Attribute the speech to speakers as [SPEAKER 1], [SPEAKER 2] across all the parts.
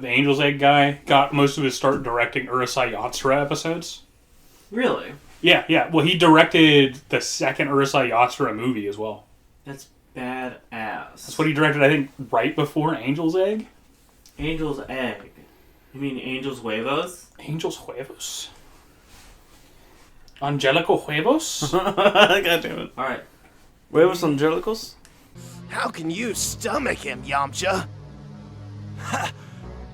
[SPEAKER 1] the Angel's Egg guy, got most of his start directing Urusei Yatsura episodes.
[SPEAKER 2] Really?
[SPEAKER 1] Yeah. Well, he directed the second Urusei Yatsura movie as well.
[SPEAKER 2] That's badass.
[SPEAKER 1] That's what he directed, I think, right before Angel's Egg.
[SPEAKER 2] Angel's Egg? You mean Angel's Huevos?
[SPEAKER 1] Angel's Huevos? Angelico Huevos?
[SPEAKER 3] God damn it.
[SPEAKER 2] Alright.
[SPEAKER 3] Huevos Angelicos?
[SPEAKER 4] How can you stomach him, Yamcha? Ha!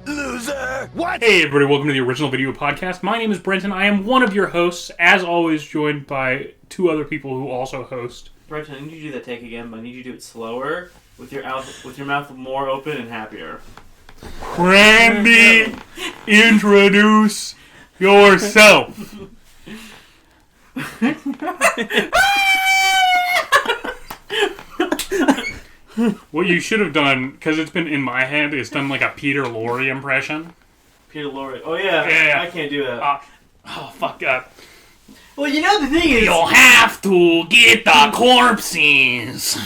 [SPEAKER 4] Loser! What?
[SPEAKER 1] Hey everybody, welcome to the Original Video Podcast. My name is Brenton. I am one of your hosts, as always joined by two other people who also host.
[SPEAKER 2] Brenton, I need you to do that take again, but I need you to do it slower, with your mouth more open and happier.
[SPEAKER 1] Randy, introduce yourself. What you should have done, because it's been in my head, is done like a Peter Lorre impression.
[SPEAKER 2] Peter Lorre. Oh yeah,
[SPEAKER 1] Yeah.
[SPEAKER 2] I can't do that.
[SPEAKER 1] Fuck up.
[SPEAKER 2] Well, you know the thing is...
[SPEAKER 1] You'll have to get the corpses.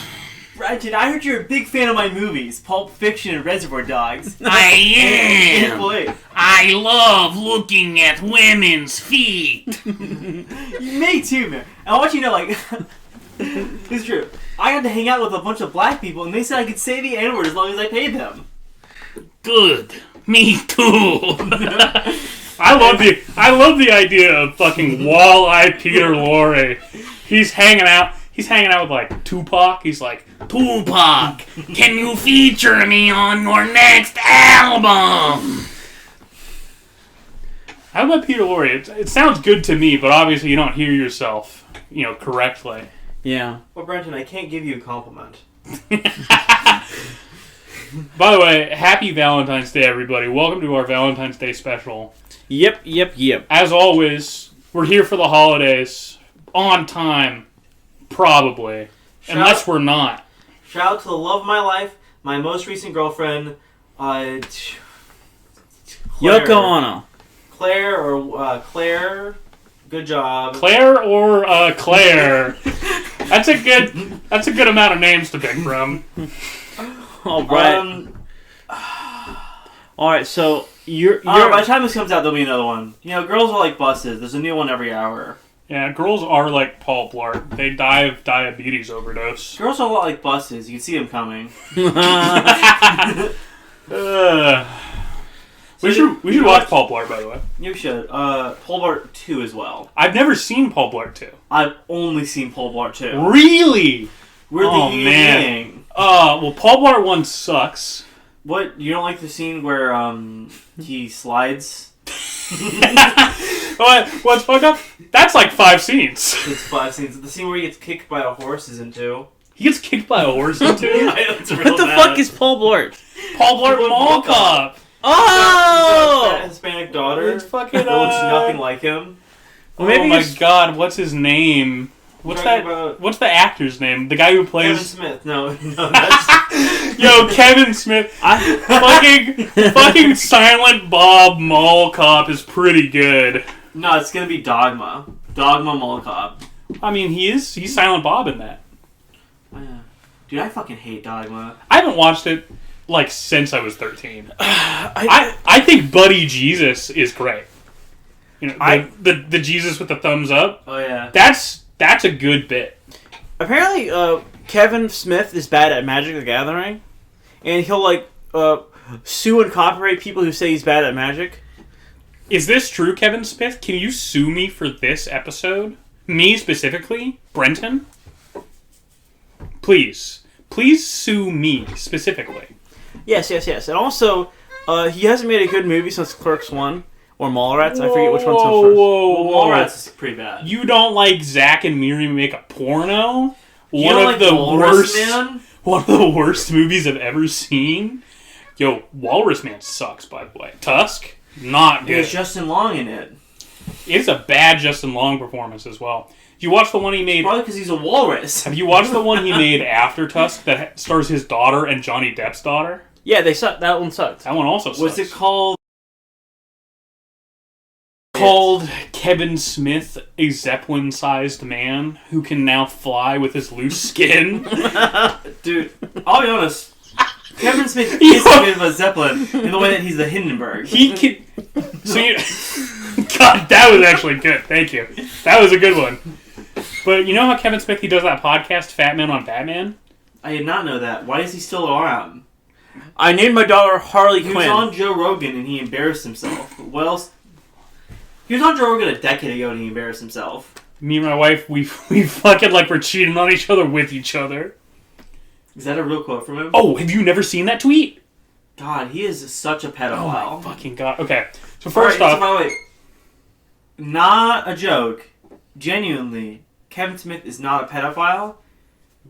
[SPEAKER 2] Brenton, I heard you're a big fan of my movies, Pulp Fiction and Reservoir Dogs.
[SPEAKER 1] I am.
[SPEAKER 2] Boy.
[SPEAKER 1] I love looking at women's feet.
[SPEAKER 2] Me too, man. I want you to know, like... It's true. I got to hang out with a bunch of black people, and they said I could say the N-word as long as I paid them.
[SPEAKER 1] Good. Me too. I love the idea of fucking wall-eyed Peter Lorre. He's hanging out with like Tupac. He's like, Tupac, can you feature me on your next album? How about Peter Lorre? It sounds good to me, but obviously you don't hear yourself, correctly.
[SPEAKER 3] Yeah.
[SPEAKER 2] Well, Brenton, I can't give you a compliment.
[SPEAKER 1] By the way, happy Valentine's Day, everybody. Welcome to our Valentine's Day special.
[SPEAKER 3] Yep.
[SPEAKER 1] As always, we're here for the holidays. On time. Probably. Unless we're not.
[SPEAKER 2] Shout out to the love of my life, my most recent girlfriend, Claire.
[SPEAKER 3] Yoko Ono.
[SPEAKER 2] Claire. Good job.
[SPEAKER 1] Claire or Claire? That's a good amount of names to pick from.
[SPEAKER 3] All right. All right. So you're
[SPEAKER 2] by the time this comes out, there'll be another one. Girls are like buses. There's a new one every hour.
[SPEAKER 1] Yeah, girls are like Paul Blart. They die of diabetes overdose.
[SPEAKER 2] Girls are a lot like buses. You can see them coming.
[SPEAKER 1] We should watch Paul Blart, by the way.
[SPEAKER 2] You should. Paul Blart 2 as well.
[SPEAKER 1] I've never seen Paul Blart 2.
[SPEAKER 2] I've only seen Paul Blart 2.
[SPEAKER 1] Really?
[SPEAKER 2] We're the yin yang.
[SPEAKER 1] Well, Paul Blart 1 sucks.
[SPEAKER 2] What? You don't like the scene where he slides?
[SPEAKER 1] What's fucked up? That's like 5 scenes.
[SPEAKER 2] It's 5 scenes. The scene where he gets kicked by a horse is in 2.
[SPEAKER 1] He gets kicked by a horse in 2?
[SPEAKER 3] What the fuck is Paul Blart?
[SPEAKER 1] Paul Blart Mall Cop.
[SPEAKER 2] Oh! That Hispanic daughter.
[SPEAKER 1] It's fucking.
[SPEAKER 2] That looks nothing like him.
[SPEAKER 3] Well, maybe
[SPEAKER 1] oh my god, what's his name? What's the actor's name? The guy who plays
[SPEAKER 2] Kevin Smith. No, that's
[SPEAKER 1] Yo, Kevin Smith. fucking Silent Bob Mall Cop is pretty good.
[SPEAKER 2] No, it's gonna be Dogma. Dogma Mall Cop.
[SPEAKER 1] I mean, he's Silent Bob in that.
[SPEAKER 2] Dude, I fucking hate Dogma.
[SPEAKER 1] I haven't watched it since I was 13. I think Buddy Jesus is great. The Jesus with the thumbs up.
[SPEAKER 2] Oh yeah.
[SPEAKER 1] That's a good bit.
[SPEAKER 3] Apparently, Kevin Smith is bad at Magic the Gathering, and he'll sue and copyright people who say he's bad at Magic.
[SPEAKER 1] Is this true, Kevin Smith? Can you sue me for this episode? Me specifically? Brenton? Please sue me specifically.
[SPEAKER 3] Yes. And also, he hasn't made a good movie since Clerks 1. Or Mallrats, I forget which one comes first.
[SPEAKER 2] Well, Mallrats is pretty bad.
[SPEAKER 1] You don't like Zack and Miri make a porno?
[SPEAKER 2] One of
[SPEAKER 1] the worst movies I've ever seen? Yo, Walrus Man sucks, by the way. Tusk? Not good.
[SPEAKER 2] There's Justin Long in it.
[SPEAKER 1] It's a bad Justin Long performance as well. Did you watch the one he made?
[SPEAKER 2] Probably because he's a walrus.
[SPEAKER 1] Have you watched the one he made after Tusk that stars his daughter and Johnny Depp's daughter?
[SPEAKER 3] Yeah, they sucked. That one sucked.
[SPEAKER 1] That one also sucks.
[SPEAKER 2] What's it called?
[SPEAKER 1] Called Kevin Smith, a Zeppelin-sized man who can now fly with his loose skin.
[SPEAKER 2] Dude, I'll be honest. Kevin Smith is a bit of a Zeppelin in the way that he's the Hindenburg.
[SPEAKER 1] He can. So you. God, that was actually good. Thank you. That was a good one. But you know how Kevin Smith, he does that podcast, Fat Man on Batman?
[SPEAKER 2] I did not know that. Why is he still around?
[SPEAKER 3] I named my daughter Harley
[SPEAKER 2] He
[SPEAKER 3] Quinn.
[SPEAKER 2] was on Joe Rogan and he embarrassed himself. What else? He was on Joe Rogan a decade ago and he embarrassed himself.
[SPEAKER 1] Me and my wife, we fucking like we're cheating on each other with each other.
[SPEAKER 2] Is that a real quote from him?
[SPEAKER 1] Oh, have you never seen that tweet?
[SPEAKER 2] God, he is such a pedophile.
[SPEAKER 1] Oh my fucking god. Okay, so
[SPEAKER 2] First
[SPEAKER 1] first off...
[SPEAKER 2] by the way, not a joke. Genuinely, Kevin Smith is not a pedophile,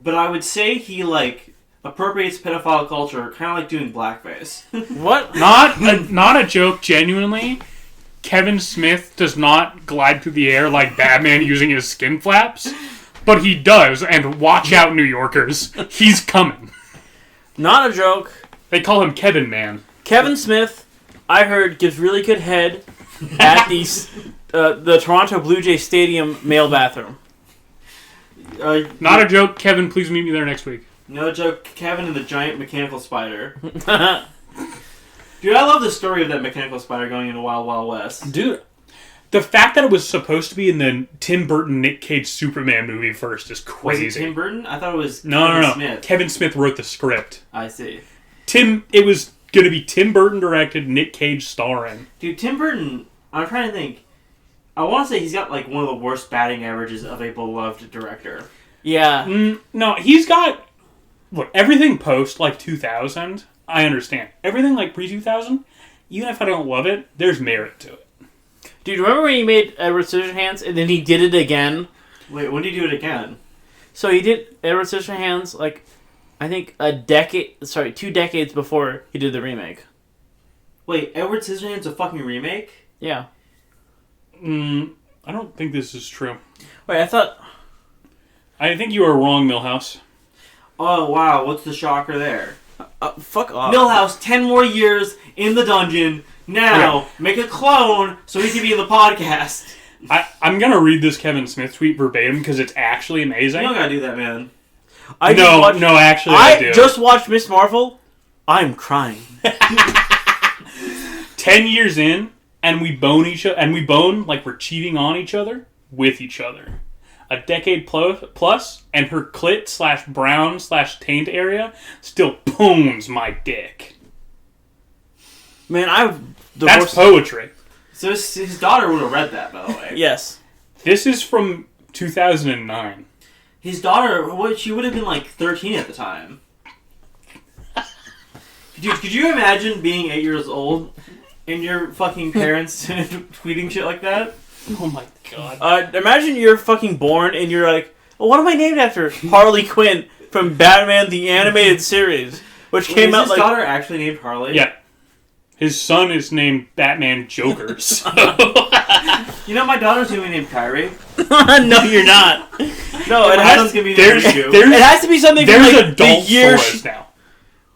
[SPEAKER 2] but I would say he, like, appropriates pedophile culture, kind of like doing blackface.
[SPEAKER 3] What?
[SPEAKER 1] Not a joke, genuinely. Kevin Smith does not glide through the air like Batman using his skin flaps, but he does, and watch out, New Yorkers. He's coming.
[SPEAKER 3] Not a joke.
[SPEAKER 1] They call him Kevin Man.
[SPEAKER 3] Kevin Smith, I heard, gives really good head at the Toronto Blue Jay Stadium male bathroom.
[SPEAKER 1] Not a joke, Kevin, please meet me there next week.
[SPEAKER 2] No joke, Kevin and the giant mechanical spider. Dude, I love the story of that mechanical spider going into Wild Wild West.
[SPEAKER 1] Dude, the fact that it was supposed to be in the Tim Burton Nick Cage Superman movie first is crazy.
[SPEAKER 2] Was it Tim Burton? I thought it was
[SPEAKER 1] No.
[SPEAKER 2] Smith.
[SPEAKER 1] Kevin Smith wrote the script.
[SPEAKER 2] I see.
[SPEAKER 1] It was going to be Tim Burton directed, Nick Cage starring.
[SPEAKER 2] Dude, Tim Burton, I'm trying to think. I want to say he's got, like, one of the worst batting averages of a beloved director.
[SPEAKER 3] Yeah.
[SPEAKER 1] No, he's got... Look, everything post, like, 2000, I understand. Everything, like, pre-2000, even if I don't love it, there's merit to it.
[SPEAKER 3] Dude, remember when he made Edward Scissorhands and then he did it again?
[SPEAKER 2] Wait, when did he do it again?
[SPEAKER 3] So he did Edward Scissorhands, like, I think 2 decades before he did the remake.
[SPEAKER 2] Wait, Edward Scissorhands a fucking remake?
[SPEAKER 3] Yeah.
[SPEAKER 1] I don't think this is true.
[SPEAKER 3] Wait,
[SPEAKER 1] I think you are wrong, Milhouse.
[SPEAKER 2] Oh, wow, what's the shocker there?
[SPEAKER 3] fuck off.
[SPEAKER 2] Milhouse, 10 more years in the dungeon. Now, make a clone so he can be in the podcast.
[SPEAKER 1] I'm going to read this Kevin Smith tweet verbatim because it's actually amazing.
[SPEAKER 2] You don't gotta do that, man.
[SPEAKER 1] I
[SPEAKER 3] just watched Miss Marvel. I'm crying.
[SPEAKER 1] 10 years in, and we bone like we're cheating on each other with each other. A decade plus, and her clit / brown / taint area still bones my dick.
[SPEAKER 3] Man,
[SPEAKER 1] That's poetry.
[SPEAKER 2] So his daughter would have read that, by the way.
[SPEAKER 3] Yes.
[SPEAKER 1] This is from 2009.
[SPEAKER 2] His daughter, she would have been like 13 at the time. Dude, could you imagine being 8 years old and your fucking parents tweeting shit like that?
[SPEAKER 1] Oh my god.
[SPEAKER 3] Imagine you're fucking born and you're like, well, what am I named after? Harley Quinn from Batman the Animated Series, which came out
[SPEAKER 2] his
[SPEAKER 3] like...
[SPEAKER 2] daughter actually named Harley?
[SPEAKER 1] Yeah. His son is named Batman Joker, so...
[SPEAKER 2] You know, my daughter's gonna be named Kyrie.
[SPEAKER 3] No, you're not. No,
[SPEAKER 2] it has to be named
[SPEAKER 3] it has to be something from like
[SPEAKER 1] adult
[SPEAKER 3] the year
[SPEAKER 1] now.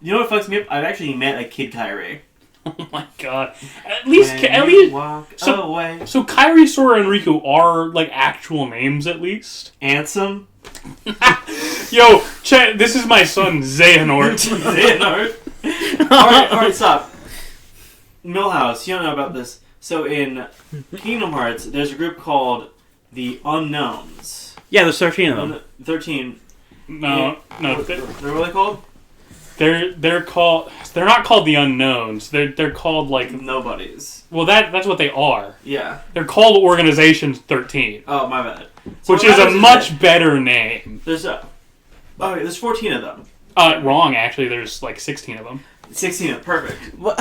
[SPEAKER 2] You know what fucks me up? I've actually met a kid Kyrie.
[SPEAKER 1] Oh my god. At least
[SPEAKER 2] walk away.
[SPEAKER 1] So Kyrie, Sora, and Riku are like actual names at least.
[SPEAKER 2] Ansem.
[SPEAKER 1] Yo, this is my son Xehanort.
[SPEAKER 2] Xehanort. Alright, stop. Milhouse, you don't know about this. So in Kingdom Hearts, there's a group called the Unknowns.
[SPEAKER 3] Yeah, there's 13 of them.
[SPEAKER 2] 13.
[SPEAKER 1] No.
[SPEAKER 2] They're really called?
[SPEAKER 1] They're called. They're not called the Unknowns. They're called like
[SPEAKER 2] Nobodies.
[SPEAKER 1] Well, that's what they are.
[SPEAKER 2] Yeah.
[SPEAKER 1] They're called Organization 13.
[SPEAKER 2] Oh, my bad. So
[SPEAKER 1] which is a much better name.
[SPEAKER 2] There's 14 of them.
[SPEAKER 1] Wrong. Actually, there's like 16 of them.
[SPEAKER 2] 16 of them. Perfect.
[SPEAKER 3] What?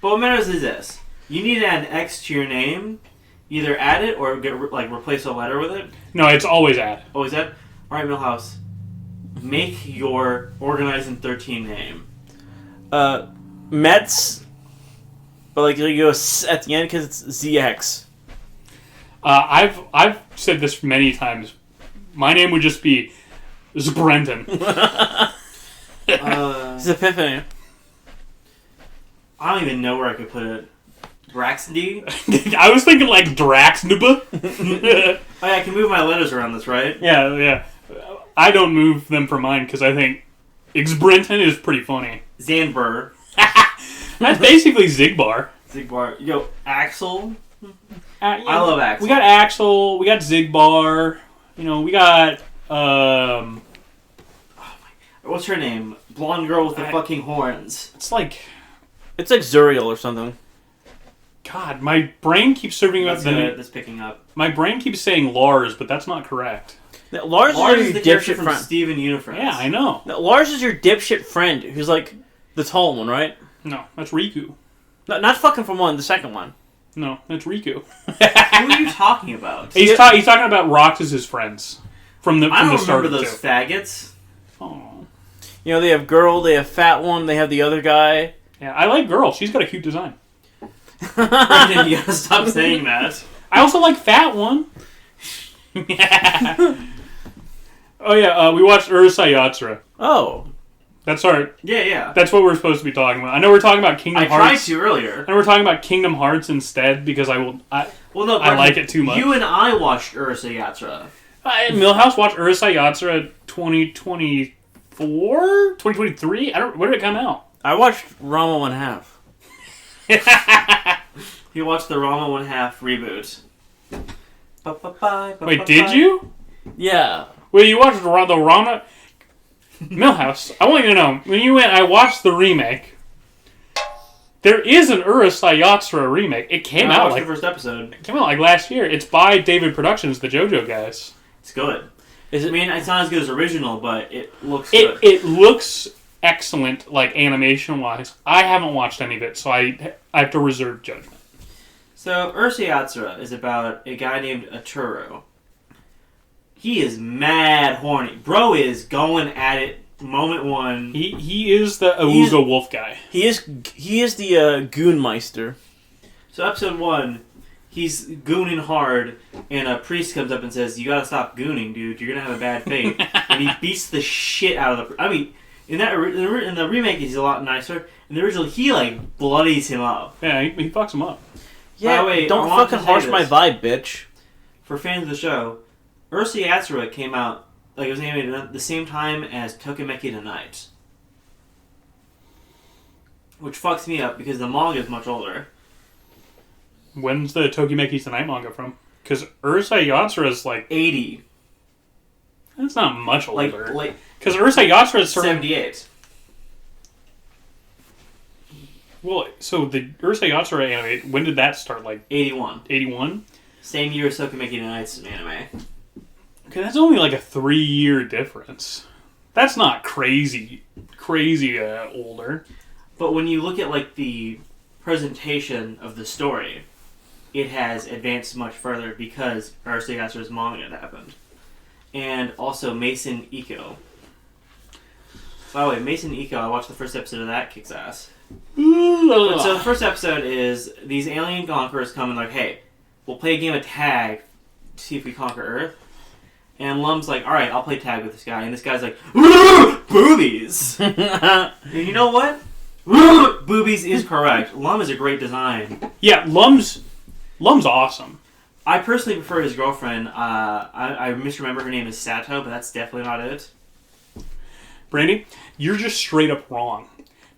[SPEAKER 2] But what matters is this: you need to add an X to your name. Either add it or replace a letter with it.
[SPEAKER 1] No, it's always add.
[SPEAKER 2] Always add. All right, Milhouse. Make your Organizing 13 name.
[SPEAKER 3] Mets. But like you go at the end because it's ZX.
[SPEAKER 1] I've said this many times. My name would just be Zbrenton.
[SPEAKER 3] It's Epiphany.
[SPEAKER 2] I don't even know where I could put it. Braxton.
[SPEAKER 1] I was thinking like Draxnubba.
[SPEAKER 2] Oh yeah, I can move my letters around this, right?
[SPEAKER 1] Yeah. I don't move them for mine because I think Xbrenton is pretty funny.
[SPEAKER 2] Zanber.
[SPEAKER 1] That's basically Zigbar.
[SPEAKER 2] Zigbar. Yo, Axel.
[SPEAKER 1] Yeah,
[SPEAKER 2] I love Axel.
[SPEAKER 1] We got Axel. We got Zigbar. You know, we got
[SPEAKER 2] what's her name? Blonde girl with the fucking horns.
[SPEAKER 1] it's like
[SPEAKER 3] Zuriel or something.
[SPEAKER 1] God. My brain keeps serving up
[SPEAKER 2] That's picking up.
[SPEAKER 1] My brain keeps saying Lars, but that's not correct.
[SPEAKER 3] Lars
[SPEAKER 2] is
[SPEAKER 3] is
[SPEAKER 2] the
[SPEAKER 3] your
[SPEAKER 2] character
[SPEAKER 3] dipshit
[SPEAKER 2] from
[SPEAKER 3] friend.
[SPEAKER 2] Steven Universe.
[SPEAKER 1] Yeah, I know.
[SPEAKER 3] Lars is your dipshit friend who's like the tall one, right?
[SPEAKER 1] No, that's Riku.
[SPEAKER 3] No, not fucking from one, the second one.
[SPEAKER 1] No, that's Riku.
[SPEAKER 2] Who are you talking about?
[SPEAKER 1] He's talking about Roxas' friends from the
[SPEAKER 2] I don't
[SPEAKER 1] start
[SPEAKER 2] remember
[SPEAKER 1] of
[SPEAKER 2] those
[SPEAKER 1] two.
[SPEAKER 2] faggots.
[SPEAKER 1] Oh.
[SPEAKER 3] You know, they have girl, they have fat one, they have the other guy.
[SPEAKER 1] Yeah, I like Girl. She's got a cute design.
[SPEAKER 2] Brendan, you gotta stop saying that.
[SPEAKER 1] I also like Fat One. Oh yeah, we watched Urusei Yatsura.
[SPEAKER 3] Oh.
[SPEAKER 1] That's our.
[SPEAKER 2] Yeah.
[SPEAKER 1] That's what we're supposed to be talking about. I know we're talking about Kingdom
[SPEAKER 2] I tried
[SPEAKER 1] Hearts.
[SPEAKER 2] to earlier.
[SPEAKER 1] And we're talking about Kingdom Hearts instead because
[SPEAKER 2] Well, no,
[SPEAKER 1] I
[SPEAKER 2] Brendan,
[SPEAKER 1] like it too much.
[SPEAKER 2] You and I watched Urusei Yatsura.
[SPEAKER 1] Milhouse watched Urusei Yatsura 2024, 2023. Where did it come out?
[SPEAKER 3] I watched Rama 1/2.
[SPEAKER 2] He watched the Rama 1/2 reboot.
[SPEAKER 1] Wait, did you?
[SPEAKER 3] Yeah.
[SPEAKER 1] Wait, you watched the Rana? Milhouse, I want you to know, when you went, I watched the remake. There is an Urusei Yatsura remake. It came
[SPEAKER 2] I
[SPEAKER 1] out
[SPEAKER 2] watched
[SPEAKER 1] like
[SPEAKER 2] the first episode.
[SPEAKER 1] It came out like last year. It's by David Productions, the JoJo guys.
[SPEAKER 2] It's good.
[SPEAKER 3] Is it?
[SPEAKER 2] I mean, it's not as good as original, but it looks good.
[SPEAKER 1] It looks excellent, like animation wise. I haven't watched any of it, so I have to reserve judgment.
[SPEAKER 2] So, Urusei Yatsura is about a guy named Aturo. He is mad horny. Bro is going at it moment one.
[SPEAKER 1] He is the Awuga wolf guy.
[SPEAKER 3] He is the Goonmeister.
[SPEAKER 2] So episode 1, he's gooning hard, and a priest comes up and says, "You gotta stop gooning, dude. You're gonna have a bad fate." And he beats the shit out of the. I mean, in the remake, he's a lot nicer. In the original, he like bloodies him up.
[SPEAKER 1] Yeah, he fucks him up.
[SPEAKER 3] Yeah,
[SPEAKER 2] By the way,
[SPEAKER 3] don't
[SPEAKER 2] I want
[SPEAKER 3] fucking
[SPEAKER 2] to say
[SPEAKER 3] harsh my
[SPEAKER 2] this.
[SPEAKER 3] vibe, bitch.
[SPEAKER 2] For fans of the show, Urusei Yatsura came out like it was animated at the same time as Tokimeki Tonight, which fucks me up because the manga is much older.
[SPEAKER 1] When's the Tokimeki Tonight manga from? Because Urusei Yatsura is like
[SPEAKER 2] 80,
[SPEAKER 1] that's not much older.
[SPEAKER 2] like
[SPEAKER 1] Because Urusei Yatsura is sort of
[SPEAKER 2] 78.
[SPEAKER 1] well. So the Urusei Yatsura anime, when did that start? Like
[SPEAKER 2] 81.
[SPEAKER 1] 81.
[SPEAKER 2] Same year as Tokimeki Tonight's anime.
[SPEAKER 1] Okay, that's only like a 3-year difference. That's not crazy older.
[SPEAKER 2] But when you look at like the presentation of the story, it has advanced much further because Urusei Yatsura's manga had happened. And also Mason Iko. By the way, Mason Iko, I watched the first episode of that, kicks ass. So the first episode is these alien conquerors come and like, hey, we'll play a game of tag to see if we conquer Earth. And Lum's like, alright, I'll play tag with this guy. And this guy's like, boobies! And you know what? Boobies is correct. Lum is a great design.
[SPEAKER 1] Yeah, Lum's awesome.
[SPEAKER 2] I personally prefer his girlfriend. I misremember her name is Sato, but that's definitely not it.
[SPEAKER 1] Brandy, you're just straight up wrong.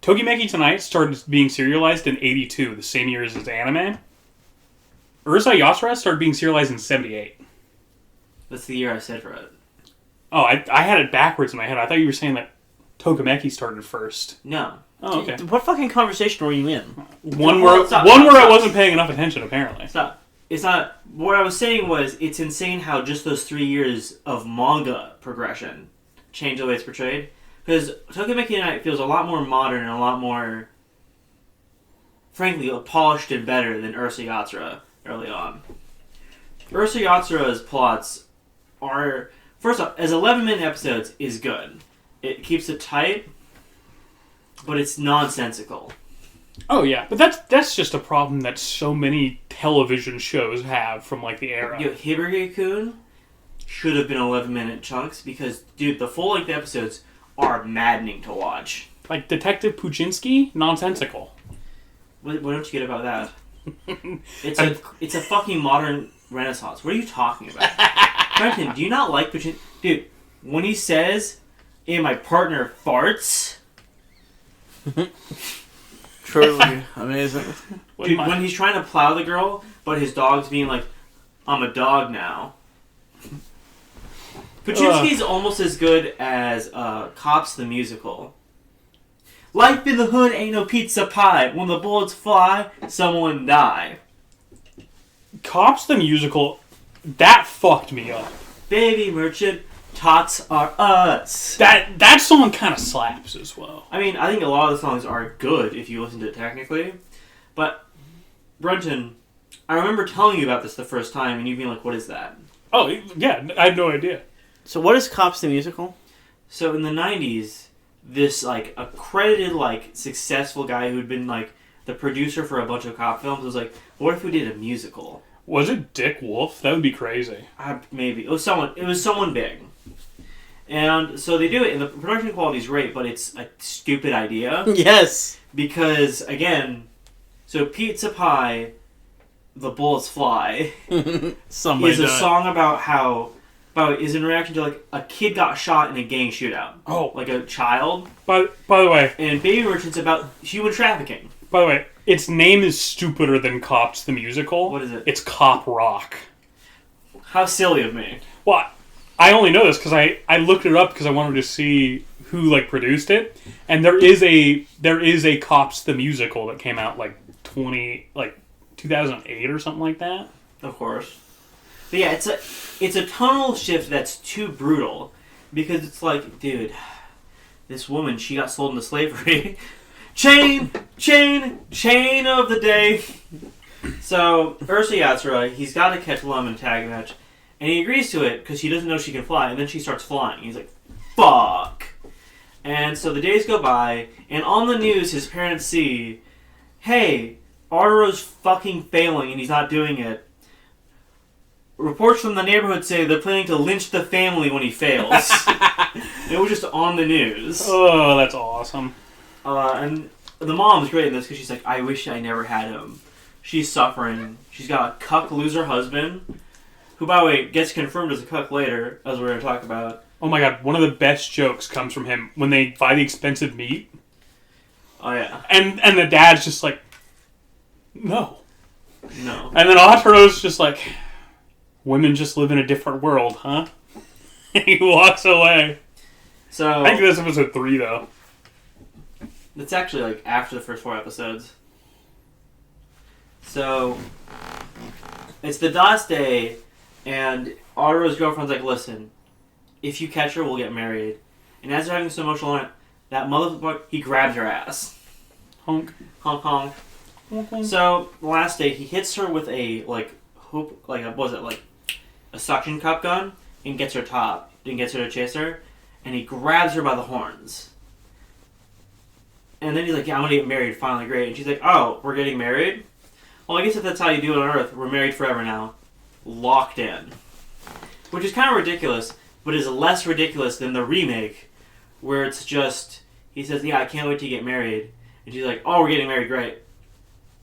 [SPEAKER 1] Tokimeki Tonight started being serialized in 82, the same year as its anime. Urusei Yatsura started being serialized in 78.
[SPEAKER 2] That's the year I said for it.
[SPEAKER 1] Oh, I had it backwards in my head. I thought you were saying that Tokimeki started first.
[SPEAKER 2] No.
[SPEAKER 1] Oh, okay.
[SPEAKER 3] What fucking conversation were you in?
[SPEAKER 1] One
[SPEAKER 2] Well,
[SPEAKER 1] where
[SPEAKER 2] stop.
[SPEAKER 1] I wasn't paying enough attention, apparently.
[SPEAKER 2] It's not. What I was saying was, it's insane how just those 3 years of manga progression changed the way it's portrayed. Because Tokimeki Tonight feels a lot more modern and a lot more, frankly, polished and better than Urusei Yatsura early on. Urusei Yatsura's plots are, first off, as 11-minute episodes is good. It keeps it tight, but it's nonsensical.
[SPEAKER 1] Oh yeah, but that's just a problem that so many television shows have from like the era.
[SPEAKER 2] Yo, Hibige-kun should have been 11-minute chunks because, dude, the full-length episodes are maddening to watch.
[SPEAKER 1] Like Detective Puchinsky, nonsensical.
[SPEAKER 2] What don't you get about that? It's a fucking modern Renaissance. What are you talking about? Quentin, do you not like Puchinsky? Dude, when he says, "And my partner farts,"
[SPEAKER 3] Truly amazing.
[SPEAKER 2] Dude, when he's trying to plow the girl, but his dog's being like, I'm a dog now. Pachinski's almost as good as Cops the Musical. Life in the hood ain't no pizza pie. When the bullets fly, someone die.
[SPEAKER 1] Cops the Musical, that fucked me up.
[SPEAKER 2] Baby merchant, tots are us.
[SPEAKER 1] That song kind of slaps as well.
[SPEAKER 2] I mean, I think a lot of the songs are good if you listen to it technically. But, Brunton, I remember telling you about this the first time and you being like, what is that?
[SPEAKER 1] Oh, yeah, I had no idea.
[SPEAKER 3] So what is Cops the Musical?
[SPEAKER 2] So in the 90s, this, like, accredited, like, successful guy who'd been, like, the producer for a bunch of cop films was like, what if we did a musical?
[SPEAKER 1] Was it Dick Wolf? That would be crazy.
[SPEAKER 2] Maybe. It was someone big. And so they do it, and the production quality is great, but it's a stupid idea.
[SPEAKER 3] Yes.
[SPEAKER 2] Because, again, so Pizza Pie, The Bullets Fly,
[SPEAKER 3] Somebody
[SPEAKER 2] is a song about how... is in reaction to, like, a kid got shot in a gang shootout.
[SPEAKER 1] Oh.
[SPEAKER 2] Like a child.
[SPEAKER 1] By the way...
[SPEAKER 2] And Baby Merchant's about human trafficking.
[SPEAKER 1] By the way, its name is stupider than Cops the Musical.
[SPEAKER 2] What is it?
[SPEAKER 1] It's Cop Rock.
[SPEAKER 2] How silly of me.
[SPEAKER 1] Well, I only know this because I looked it up because I wanted to see who, like, produced it. And there is a Cops the Musical that came out, like, 2008 or something like that.
[SPEAKER 2] Of course. But yeah, it's a tonal shift that's too brutal. Because it's like, dude, this woman, she got sold into slavery. Chain of the day. So, Urusei Yatsura, he's got to catch Lum in a tag match. And he agrees to it because he doesn't know she can fly. And then she starts flying. He's like, fuck. And so the days go by. And on the news, his parents see, hey, Arturo's fucking failing and he's not doing it. Reports from the neighborhood say they're planning to lynch the family when he fails. It was just on the news.
[SPEAKER 1] Oh, that's awesome.
[SPEAKER 2] And the mom's great in this because she's like, I wish I never had him. She's suffering. She's got a cuck loser husband, who, by the way, gets confirmed as a cuck later, as we're going to talk about.
[SPEAKER 1] Oh my god, one of the best jokes comes from him when they buy the expensive meat.
[SPEAKER 2] Oh, yeah.
[SPEAKER 1] And the dad's just like, no.
[SPEAKER 2] No.
[SPEAKER 1] And then Arturo's just like, women just live in a different world, huh? He walks away.
[SPEAKER 2] So
[SPEAKER 1] I think that's episode 3, though.
[SPEAKER 2] It's actually, like, after the first 4 episodes. So, it's the last day, and Arturo's girlfriend's like, listen, if you catch her, we'll get married. And as they're having this emotional moment, that motherfucker, he grabs her ass.
[SPEAKER 1] Honk.
[SPEAKER 2] Honk, honk.
[SPEAKER 1] Honk, honk.
[SPEAKER 2] So, the last day, he hits her with a, like, hoop, like, a suction cup gun, and gets her top, and gets her to chase her, and he grabs her by the horns. And then he's like, yeah, I'm gonna get married, finally, great. And she's like, oh, we're getting married? Well, I guess if that's how you do it on Earth, we're married forever now. Locked in. Which is kind of ridiculous, but is less ridiculous than the remake, where it's just, he says, yeah, I can't wait to get married. And she's like, oh, we're getting married, great.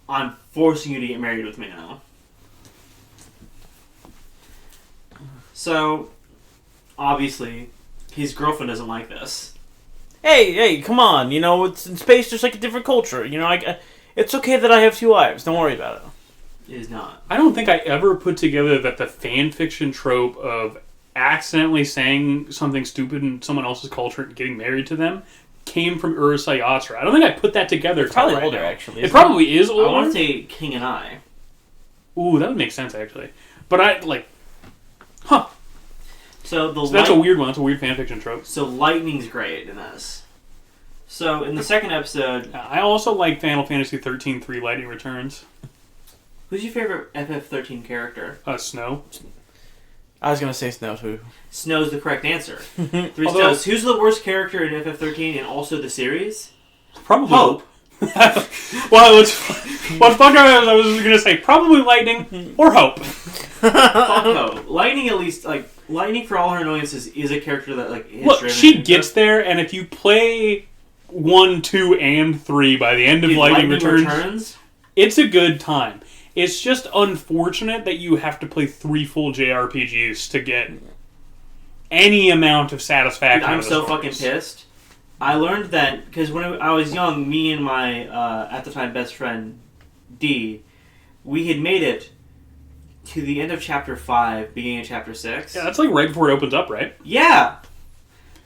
[SPEAKER 2] I'm forcing you to get married with me now. So, obviously, his girlfriend doesn't like this.
[SPEAKER 3] Hey, come on. You know, it's in space. There's like a different culture. You know, it's okay that I have 2 wives. Don't worry about it.
[SPEAKER 2] It is not.
[SPEAKER 1] I don't think I ever put together that the fan fiction trope of accidentally saying something stupid in someone else's culture and getting married to them came from Urusei Yatsura. I don't think I put that together.
[SPEAKER 3] It's probably
[SPEAKER 1] right
[SPEAKER 3] older,
[SPEAKER 1] now.
[SPEAKER 3] actually.
[SPEAKER 1] It probably is older.
[SPEAKER 2] I want to say King and I.
[SPEAKER 1] Ooh, that would make sense, actually. But I, like... Huh.
[SPEAKER 2] So
[SPEAKER 1] That's a weird one. That's a weird fanfiction trope.
[SPEAKER 2] So lightning's great in this. So in the second episode...
[SPEAKER 1] I also like Final Fantasy 13 3 Lightning Returns.
[SPEAKER 2] Who's your favorite FF13 character?
[SPEAKER 1] Snow.
[SPEAKER 3] I was going to say Snow, too.
[SPEAKER 2] Snow's the correct answer. 3
[SPEAKER 1] Although-
[SPEAKER 2] Snows. Who's the worst character in FF13 and also the series?
[SPEAKER 1] Probably
[SPEAKER 2] Hope.
[SPEAKER 1] Well, what's fucked up, I was going to say probably Lightning or Hope.
[SPEAKER 2] Fuck Hope. Lightning, at least, like, Lightning, for all her annoyances, is a character that, like, is
[SPEAKER 1] Look,
[SPEAKER 2] driven.
[SPEAKER 1] she gets there, and if you play 1, 2, and 3 by the end of
[SPEAKER 2] Dude,
[SPEAKER 1] Lightning Returns, it's a good time. It's just unfortunate that you have to play 3 full JRPGs to get any amount of satisfaction.
[SPEAKER 2] Dude, I'm
[SPEAKER 1] out of the
[SPEAKER 2] so
[SPEAKER 1] stories.
[SPEAKER 2] fucking pissed I learned that because when I was young, me and my at the time best friend D, we had made it to the end of chapter 5, beginning of chapter 6.
[SPEAKER 1] Yeah, that's like right before it opens up, right?
[SPEAKER 2] Yeah,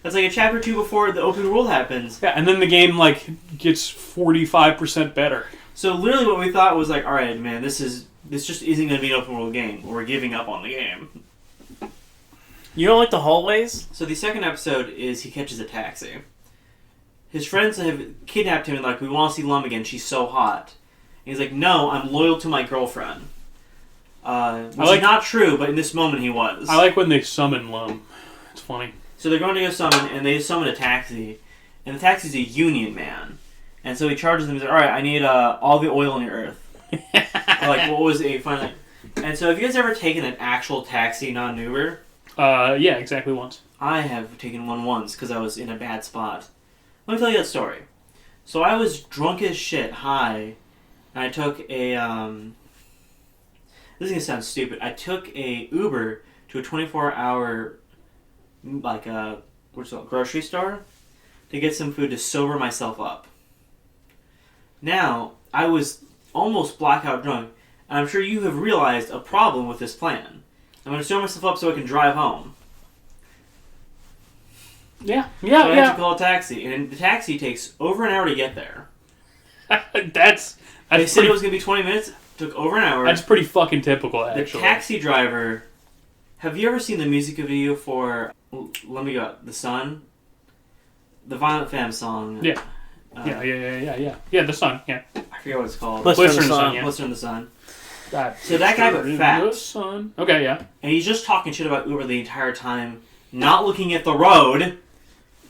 [SPEAKER 2] that's like a chapter 2 before the open world happens.
[SPEAKER 1] Yeah, and then the game like gets 45% better.
[SPEAKER 2] So literally, what we thought was like, all right, man, this just isn't going to be an open world game. We're giving up on the game.
[SPEAKER 3] You don't like the hallways?
[SPEAKER 2] So the second episode is he catches a taxi. His friends have kidnapped him and like, we want to see Lum again. She's so hot. And he's like, no, I'm loyal to my girlfriend. Which is not true, but in this moment he was.
[SPEAKER 1] I like when they summon Lum. It's funny.
[SPEAKER 2] So they're going to go summon, and they summon a taxi. And the taxi's a union man. And so he charges them. He's like, all right, I need all the oil on the earth. Like, what was a finally? And so have you guys ever taken an actual taxi, not an Uber?
[SPEAKER 1] Yeah, exactly once.
[SPEAKER 2] I have taken one once because I was in a bad spot. Let me tell you that story. So I was drunk as shit, high, and I took a, this is going to sound stupid. I took a Uber to a 24-hour, like, what's it called, grocery store to get some food to sober myself up. Now, I was almost blackout drunk, and I'm sure you have realized a problem with this plan. I'm going to sober myself up so I can drive home.
[SPEAKER 1] Yeah.
[SPEAKER 2] So I had to call a taxi, and the taxi takes over an hour to get there.
[SPEAKER 1] That's
[SPEAKER 2] They said it was going to be 20 minutes. It took over an hour.
[SPEAKER 1] That's pretty fucking typical,
[SPEAKER 2] The
[SPEAKER 1] actually.
[SPEAKER 2] taxi driver... Have you ever seen the music video for... Let me go. The Sun? The Violent Femmes song.
[SPEAKER 1] Yeah. Yeah, the sun, yeah.
[SPEAKER 2] I forget what it's called.
[SPEAKER 3] Blister in the
[SPEAKER 1] Blister in the
[SPEAKER 3] Sun.
[SPEAKER 1] Sun, yeah.
[SPEAKER 2] Blister in the Sun.
[SPEAKER 1] God,
[SPEAKER 2] So that guy got fat.
[SPEAKER 1] The sun. Okay, yeah.
[SPEAKER 2] And he's just talking shit about Uber the entire time, not looking at the road.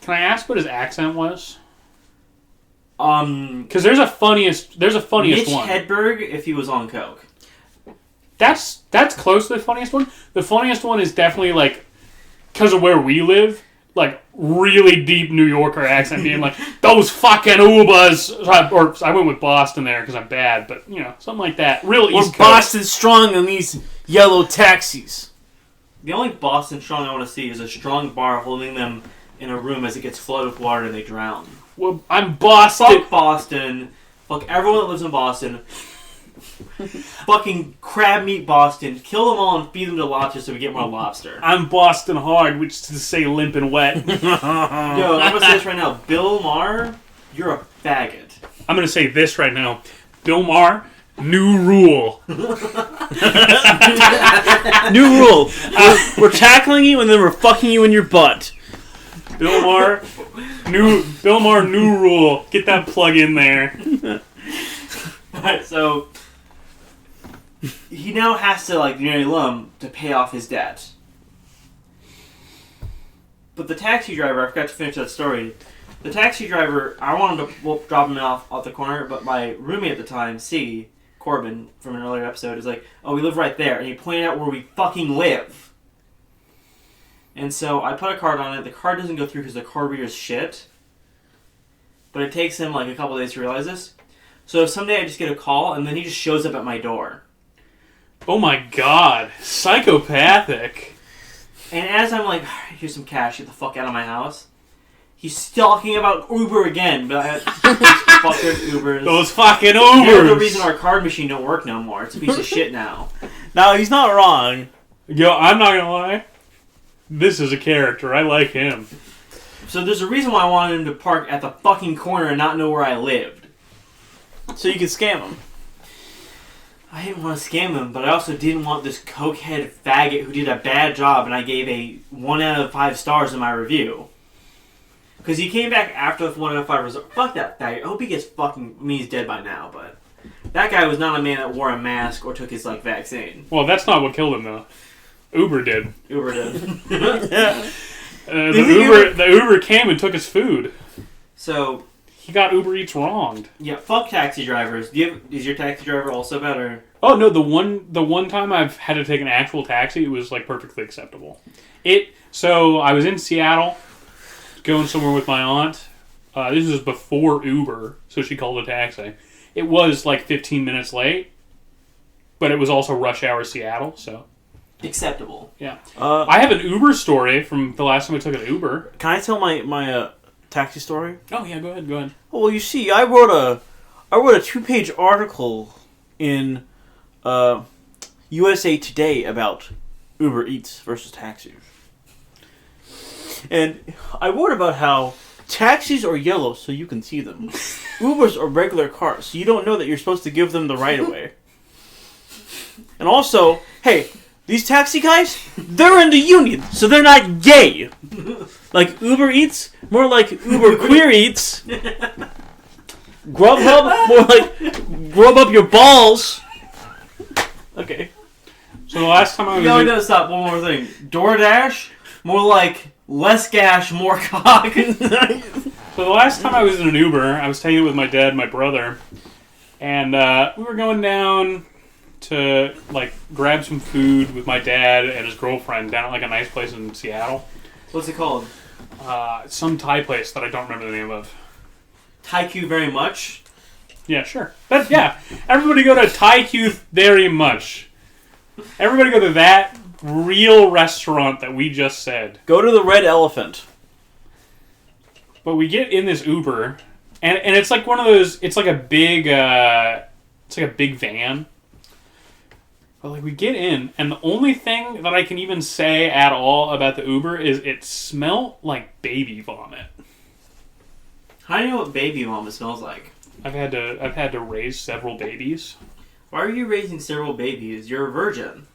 [SPEAKER 1] Can I ask what his accent was?
[SPEAKER 2] Mitch
[SPEAKER 1] Because there's a funniest one.
[SPEAKER 2] Hedberg if he was on coke.
[SPEAKER 1] That's close to the funniest one. The funniest one is definitely like because of where we live, like really deep New Yorker accent, being like those fucking Ubers. Or I went with Boston there because I'm bad, but you know something like that. Real
[SPEAKER 3] We're
[SPEAKER 1] East Coast.
[SPEAKER 3] Boston strong in these yellow taxis.
[SPEAKER 2] The only Boston strong I want to see is a strong bar holding them in a room as it gets flooded with water and they drown.
[SPEAKER 1] Well, I'm Boston.
[SPEAKER 2] Fuck Boston. Fuck everyone that lives in Boston. Fucking crab meat Boston. Kill them all and feed them to lobster so we get more lobster.
[SPEAKER 1] I'm Boston hard, which is to say limp and wet.
[SPEAKER 2] Yo, I'm gonna say this right now. Bill Maher, you're a faggot.
[SPEAKER 1] I'm gonna say this right now. Bill Maher, new rule.
[SPEAKER 3] New rule. We're tackling you and then we're fucking you in your butt.
[SPEAKER 1] Bill Maher, new rule. Get that plug in there.
[SPEAKER 2] Alright, so he now has to like marry Lum to pay off his debt. But the taxi driver, I forgot to finish that story. The taxi driver, I wanted to drop him off the corner, but my roommate at the time, C, Corbin, from an earlier episode, is like, oh, we live right there. And he pointed out where we fucking live. And so I put a card on it. The card doesn't go through because the card reader is shit. But it takes him like a couple days to realize this. So someday I just get a call, and then he just shows up at my door.
[SPEAKER 1] Oh my god. Psychopathic.
[SPEAKER 2] And as I'm like, here's some cash, get the fuck out of my house. He's talking about Uber again, but fucking Ubers.
[SPEAKER 1] Those fucking
[SPEAKER 2] You're the
[SPEAKER 1] Ubers.
[SPEAKER 2] reason our card machine don't work no more. It's a piece of shit now.
[SPEAKER 3] Now, he's not wrong.
[SPEAKER 1] Yo, I'm not gonna lie. This is a character. I like him.
[SPEAKER 2] So there's a reason why I wanted him to park at the fucking corner and not know where I lived.
[SPEAKER 3] So you can scam him.
[SPEAKER 2] I didn't want to scam him, but I also didn't want this cokehead faggot who did a bad job, and I gave a 1 out of 5 stars in my review. Because he came back after the 1 out of 5 result. Fuck that faggot. I hope he gets fucking... I mean, he's dead by now, but... That guy was not a man that wore a mask or took his, like, vaccine.
[SPEAKER 1] Well, that's not what killed him, though. Uber did.
[SPEAKER 2] Uber did.
[SPEAKER 1] The Uber came and took his food.
[SPEAKER 2] So...
[SPEAKER 1] He got Uber Eats wronged.
[SPEAKER 2] Yeah, fuck taxi drivers. Is your taxi driver also better?
[SPEAKER 1] Oh no, the one time I've had to take an actual taxi, it was like perfectly acceptable. So I was in Seattle, going somewhere with my aunt. This was before Uber, so she called a taxi. It was like 15 minutes late, but it was also rush hour Seattle, so
[SPEAKER 2] Acceptable.
[SPEAKER 1] yeah. I have an Uber story from the last time I took an Uber.
[SPEAKER 3] Can I tell my taxi story?
[SPEAKER 1] Oh yeah, go ahead.
[SPEAKER 3] Oh, well, you see, I wrote a 2-page article in USA Today about Uber Eats versus taxis. And I wrote about how taxis are yellow so you can see them. Ubers are regular cars, so you don't know that you're supposed to give them the right of way. And also, hey, these taxi guys, they're in the union, so they're not gay. Like Uber Eats, more like Uber Queer Eats. Grubhub, more like grub up your balls. Okay.
[SPEAKER 1] So the last time I was...
[SPEAKER 2] No, I gotta stop. One more thing. DoorDash, more like less gash, more cock.
[SPEAKER 1] So the last time I was in an Uber, I was taking it with my dad and my brother. And we were going down to like grab some food with my dad and his girlfriend down at like a nice place in Seattle.
[SPEAKER 2] What's it called?
[SPEAKER 1] Some Thai place that I don't remember the name of.
[SPEAKER 2] Thank you very much.
[SPEAKER 1] Yeah, sure. Everybody go to Thai Q very much. Everybody go to that real restaurant that we just said.
[SPEAKER 3] Go to the Red Elephant.
[SPEAKER 1] But we get in this Uber, and it's like one of those. It's like a big van. But like we get in, and the only thing that I can even say at all about the Uber is it smelled like baby vomit.
[SPEAKER 2] How do you know what baby vomit smells like?
[SPEAKER 1] I've had to raise several babies.
[SPEAKER 2] Why are you raising several babies? You're a virgin.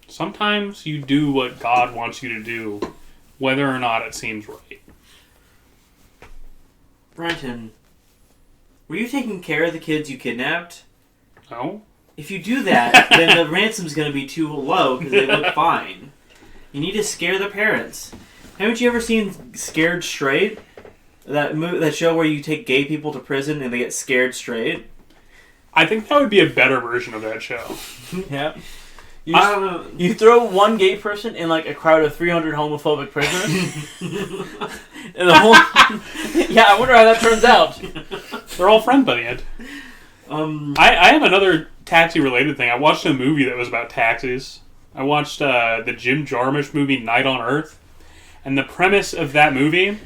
[SPEAKER 1] Sometimes you do what God wants you to do, whether or not it seems right.
[SPEAKER 2] Brenton, were you taking care of the kids you kidnapped?
[SPEAKER 1] No?
[SPEAKER 2] If you do that, then the ransom's going to be too low because they look fine. You need to scare the parents. Haven't you ever seen Scared Straight? That show where you take gay people to prison and they get scared straight?
[SPEAKER 1] I think that would be a better version of that show.
[SPEAKER 3] Yeah.
[SPEAKER 2] I don't know.
[SPEAKER 3] You throw one gay person in like a crowd of 300 homophobic prisoners. And the whole... Yeah, I wonder how that turns out.
[SPEAKER 1] They're all friends by the end. I have another taxi-related thing. I watched a movie that was about taxis. I watched the Jim Jarmusch movie Night on Earth. And the premise of that movie,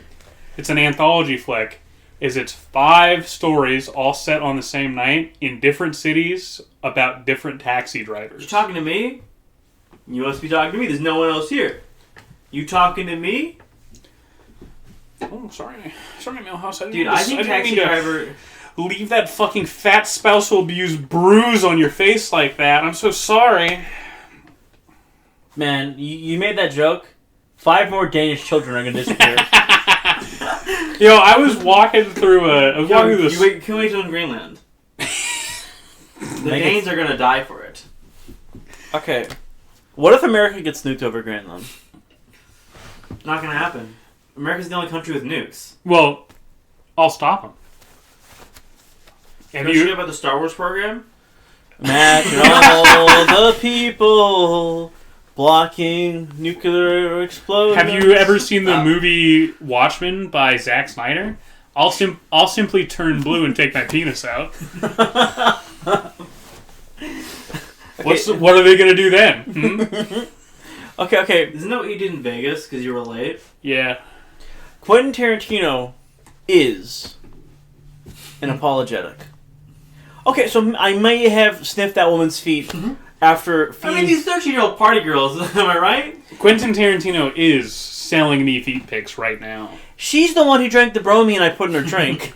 [SPEAKER 1] it's an anthology flick, is it's 5 stories all set on the same night in different cities about different taxi drivers.
[SPEAKER 2] You talking to me? You must be talking to me. There's no one else here. You talking to me?
[SPEAKER 1] Oh, sorry. Sorry, Milhouse.
[SPEAKER 2] Dude, I think taxi driver...
[SPEAKER 1] Leave that fucking fat spousal abuse bruise on your face like that. I'm so sorry.
[SPEAKER 3] Man, you made that joke. 5 more Danish children are going to disappear.
[SPEAKER 1] Yo, I was walking through this...
[SPEAKER 2] You can wait till in Greenland. The Danes are going to die for it.
[SPEAKER 3] Okay. What if America gets nuked over Greenland?
[SPEAKER 2] Not going to happen. America's the only country with nukes.
[SPEAKER 1] Well, I'll stop them.
[SPEAKER 2] Have you heard about the Star Wars program?
[SPEAKER 3] Match all the people blocking nuclear explosions.
[SPEAKER 1] Have you ever seen the movie Watchmen by Zack Snyder? I'll simply turn blue and take my penis out. What are they going to do then? Hmm?
[SPEAKER 3] Okay.
[SPEAKER 2] Isn't that what you did in Vegas because you were late?
[SPEAKER 1] Yeah.
[SPEAKER 3] Quentin Tarantino is an apologetic. Okay, so I may have sniffed that woman's feet after feeding...
[SPEAKER 2] I mean, these 13-year-old party girls, am I right?
[SPEAKER 1] Quentin Tarantino is selling me feet pics right now.
[SPEAKER 3] She's the one who drank the bromine I put in her drink.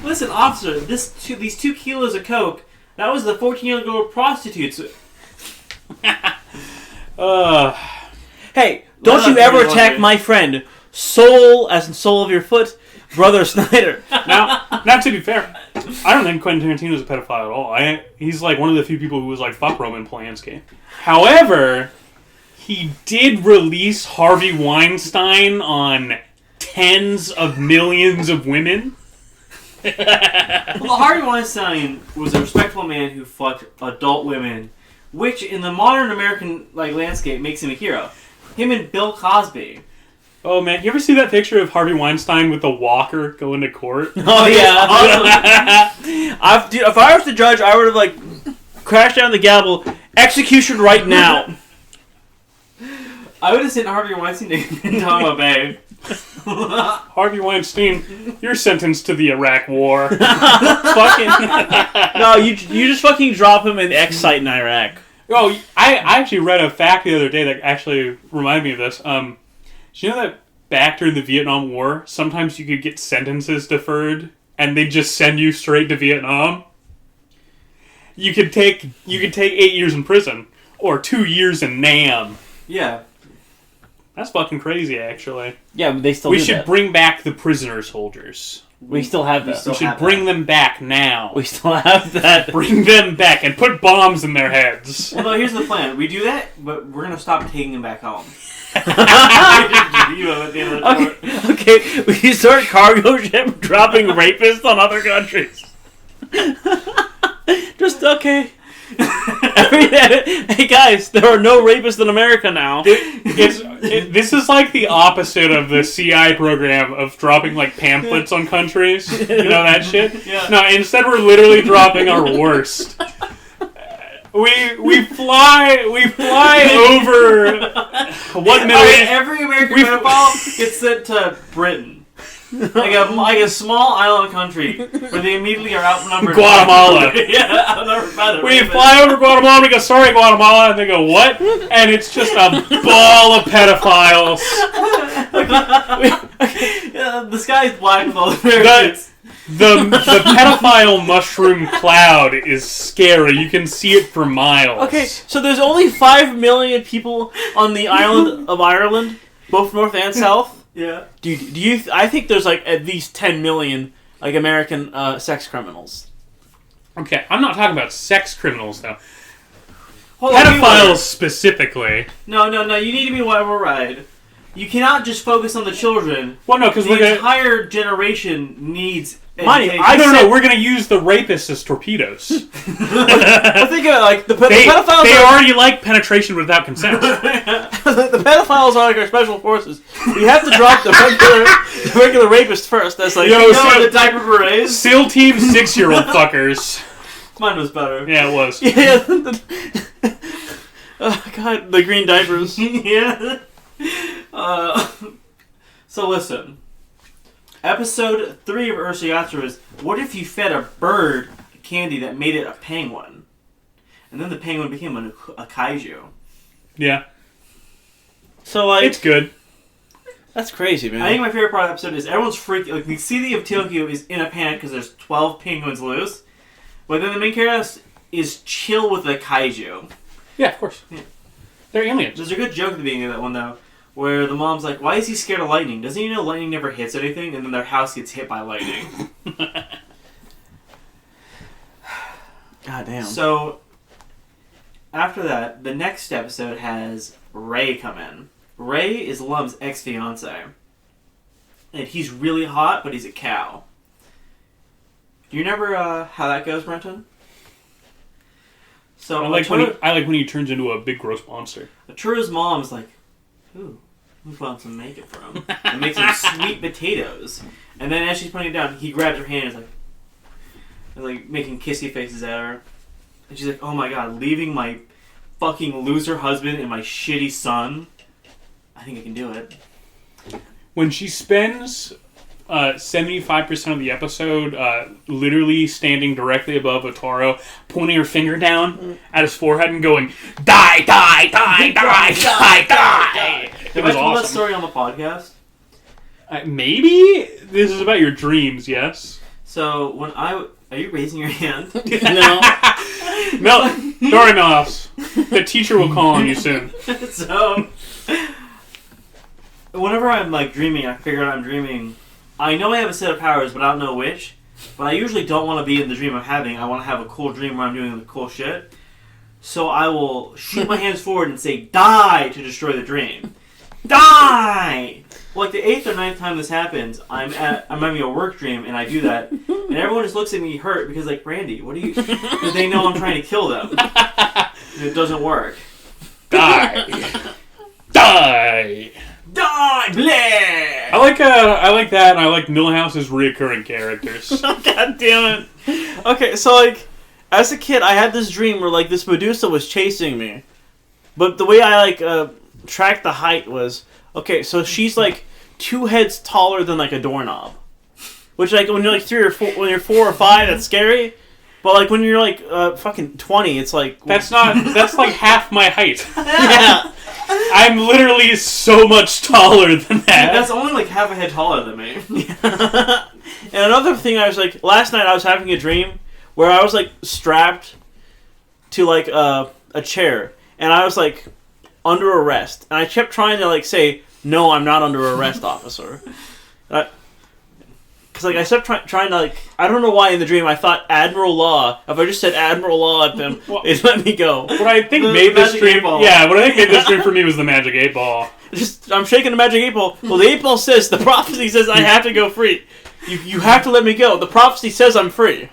[SPEAKER 2] Listen, officer, these 2 kilos of coke, that was the 14-year-old prostitutes.
[SPEAKER 3] Hey, don't you ever attack my friend, soul as in soul of your foot, Brother Snyder.
[SPEAKER 1] Now, to be fair, I don't think Quentin Tarantino is a pedophile at all. He's like one of the few people who was like, fuck Roman Polanski. However, he did release Harvey Weinstein on tens of millions of women.
[SPEAKER 2] Well, Harvey Weinstein was a respectable man who fucked adult women, which in the modern American landscape makes him a hero. Him and Bill Cosby.
[SPEAKER 1] Oh man, you ever see that picture of Harvey Weinstein with the walker going to court?
[SPEAKER 3] Oh yeah. Dude, if I was the judge, I would have crashed down the gavel, execution right now.
[SPEAKER 2] I would have sent Harvey Weinstein to Guantanamo Bay.
[SPEAKER 1] Harvey Weinstein, you're sentenced to the Iraq War.
[SPEAKER 3] Fucking no, you just fucking drop him in X site in Iraq.
[SPEAKER 1] Oh, I actually read a fact the other day that actually reminded me of this. Do you know that back during the Vietnam War, sometimes you could get sentences deferred, and they'd just send you straight to Vietnam? You could take 8 years in prison, or 2 years in Nam.
[SPEAKER 2] Yeah.
[SPEAKER 1] That's fucking crazy, actually.
[SPEAKER 3] Yeah, but they still
[SPEAKER 1] We
[SPEAKER 3] do
[SPEAKER 1] should
[SPEAKER 3] that.
[SPEAKER 1] bring back the prisoner soldiers.
[SPEAKER 3] We still have that.
[SPEAKER 1] We should bring them back now.
[SPEAKER 3] We still have that.
[SPEAKER 1] Bring them back and put bombs in their heads.
[SPEAKER 2] Well, no, here's the plan. We do that, but we're going to stop taking them back home.
[SPEAKER 3] Okay, we start cargo ship dropping rapists on other countries. Just, okay. Hey guys, there are no rapists in America now.
[SPEAKER 1] This is like the opposite of the CI program of dropping like pamphlets on countries. You know that shit?
[SPEAKER 2] Yeah.
[SPEAKER 1] No, instead we're literally dropping our worst. We fly over what minute?
[SPEAKER 2] Every American pedophile gets sent to Britain. Like a small island country where they immediately are outnumbered.
[SPEAKER 1] Guatemala.
[SPEAKER 2] Yeah, outnumbered by the
[SPEAKER 1] We
[SPEAKER 2] rapists.
[SPEAKER 1] fly over Guatemala and we go, sorry Guatemala, and they go, what? And it's just a ball of pedophiles.
[SPEAKER 2] Yeah, the sky's black with all the Americans.
[SPEAKER 1] The pedophile mushroom cloud is scary. You can see it for miles.
[SPEAKER 3] Okay, so there's only 5 million people on the island of Ireland, both north and south.
[SPEAKER 2] Yeah.
[SPEAKER 3] Do you? I think there's like at least 10 million like American sex criminals.
[SPEAKER 1] Okay, I'm not talking about sex criminals though.
[SPEAKER 2] Hold on,
[SPEAKER 1] Pedophiles specifically.
[SPEAKER 2] No. You need to be one more ride. You cannot just focus on the children.
[SPEAKER 1] Well, no, because
[SPEAKER 2] The entire generation needs.
[SPEAKER 3] Money,
[SPEAKER 2] education.
[SPEAKER 1] I don't know. We're gonna use the rapists as torpedoes.
[SPEAKER 3] But think of it like the
[SPEAKER 1] They
[SPEAKER 3] pedophiles.
[SPEAKER 1] already like penetration without consent.
[SPEAKER 3] The pedophiles are like our special forces. We have to drop the regular rapist first. That's like
[SPEAKER 2] The diaper berets.
[SPEAKER 1] SEAL Team 6-year-old fuckers.
[SPEAKER 2] Mine was better.
[SPEAKER 1] Yeah, it was.
[SPEAKER 3] yeah. Oh god, the green diapers.
[SPEAKER 2] Yeah. So listen. Episode 3 of Urusei Yatsura is, what if you fed a bird a candy that made it a penguin? And then the penguin became a kaiju.
[SPEAKER 1] Yeah,
[SPEAKER 3] So like,
[SPEAKER 1] it's good.
[SPEAKER 3] that's crazy, man.
[SPEAKER 2] I think my favorite part of the episode is everyone's freaking. Like, the city of Tokyo is in a panic because there's 12 penguins loose. But then the main character is chill with the kaiju.
[SPEAKER 1] Yeah, of course.
[SPEAKER 2] Yeah.
[SPEAKER 1] They're aliens.
[SPEAKER 2] There's a good joke at the beginning of that one, though, where the mom's like, why is he scared of lightning? Doesn't he know lightning never hits anything? And then their house gets hit by lightning.
[SPEAKER 3] God damn.
[SPEAKER 2] So, after that, the next episode has Ray come in. Ray is Lum's ex-fiance. And he's really hot, but he's a cow. Do you remember how that goes, Brenton? So
[SPEAKER 1] I like when he turns into a big gross monster.
[SPEAKER 2] Atura's mom is like, ooh, who found some makeup from? And makes some sweet potatoes. And then as she's putting it down, he grabs her hand and is like making kissy faces at her. And she's like, oh my god, leaving my fucking loser husband and my shitty son? I think I can do it.
[SPEAKER 1] When she spends 75% of the episode literally standing directly above Otaro, pointing her finger down at his forehead and going, die, die, die, die, die, die. It
[SPEAKER 2] Have
[SPEAKER 1] was
[SPEAKER 2] I told that
[SPEAKER 1] awesome.
[SPEAKER 2] story on the podcast?
[SPEAKER 1] Maybe? This is about your dreams, yes?
[SPEAKER 2] So, when are you raising your hand?
[SPEAKER 3] No.
[SPEAKER 1] Sorry, Milhouse. The teacher will call on you soon.
[SPEAKER 2] So, whenever I'm like dreaming, I figure out I'm dreaming. I know I have a set of powers, but I don't know which. But I usually don't want to be in the dream I'm having. I want to have a cool dream where I'm doing the cool shit. So I will shoot my hands forward and say, die, to destroy the dream. Die! Well, like the 8th or 9th time this happens, I'm having a work dream, and I do that. And everyone just looks at me hurt because, like, Brandy, what are you... Because they know I'm trying to kill them. And it doesn't work.
[SPEAKER 1] Die. Die.
[SPEAKER 2] Die! Bleh!
[SPEAKER 1] I like that, and I like Milhouse's reoccurring characters.
[SPEAKER 3] God damn it. Okay, so like, as a kid, I had this dream where like this Medusa was chasing me, but the way I like tracked the height was okay. So she's like 2 heads taller than like a doorknob. Which like when you're like 3 or 4, when you're 4 or 5, that's scary. But like when you're like fucking 20, it's like
[SPEAKER 1] That's like half my height.
[SPEAKER 3] yeah.
[SPEAKER 1] I'm literally so much taller than that.
[SPEAKER 2] That's only like half a head taller than me.
[SPEAKER 3] And another thing, I was like, last night I was having a dream where I was like strapped to like a chair, and I was like under arrest, and I kept trying to like say, "No, I'm not under arrest, officer." Because like I kept trying to like, I don't know why in the dream I thought Admiral Law. If I just said Admiral Law at them, they'd let me go.
[SPEAKER 1] What I think
[SPEAKER 2] The
[SPEAKER 1] made this
[SPEAKER 2] Magic
[SPEAKER 1] dream,
[SPEAKER 2] 8 Ball.
[SPEAKER 1] yeah, what I think made this dream for me was the Magic 8 Ball.
[SPEAKER 3] Just I'm shaking the magic 8 ball. Well, the 8 ball says the prophecy says I have to go free. You have to let me go. The prophecy says I'm free.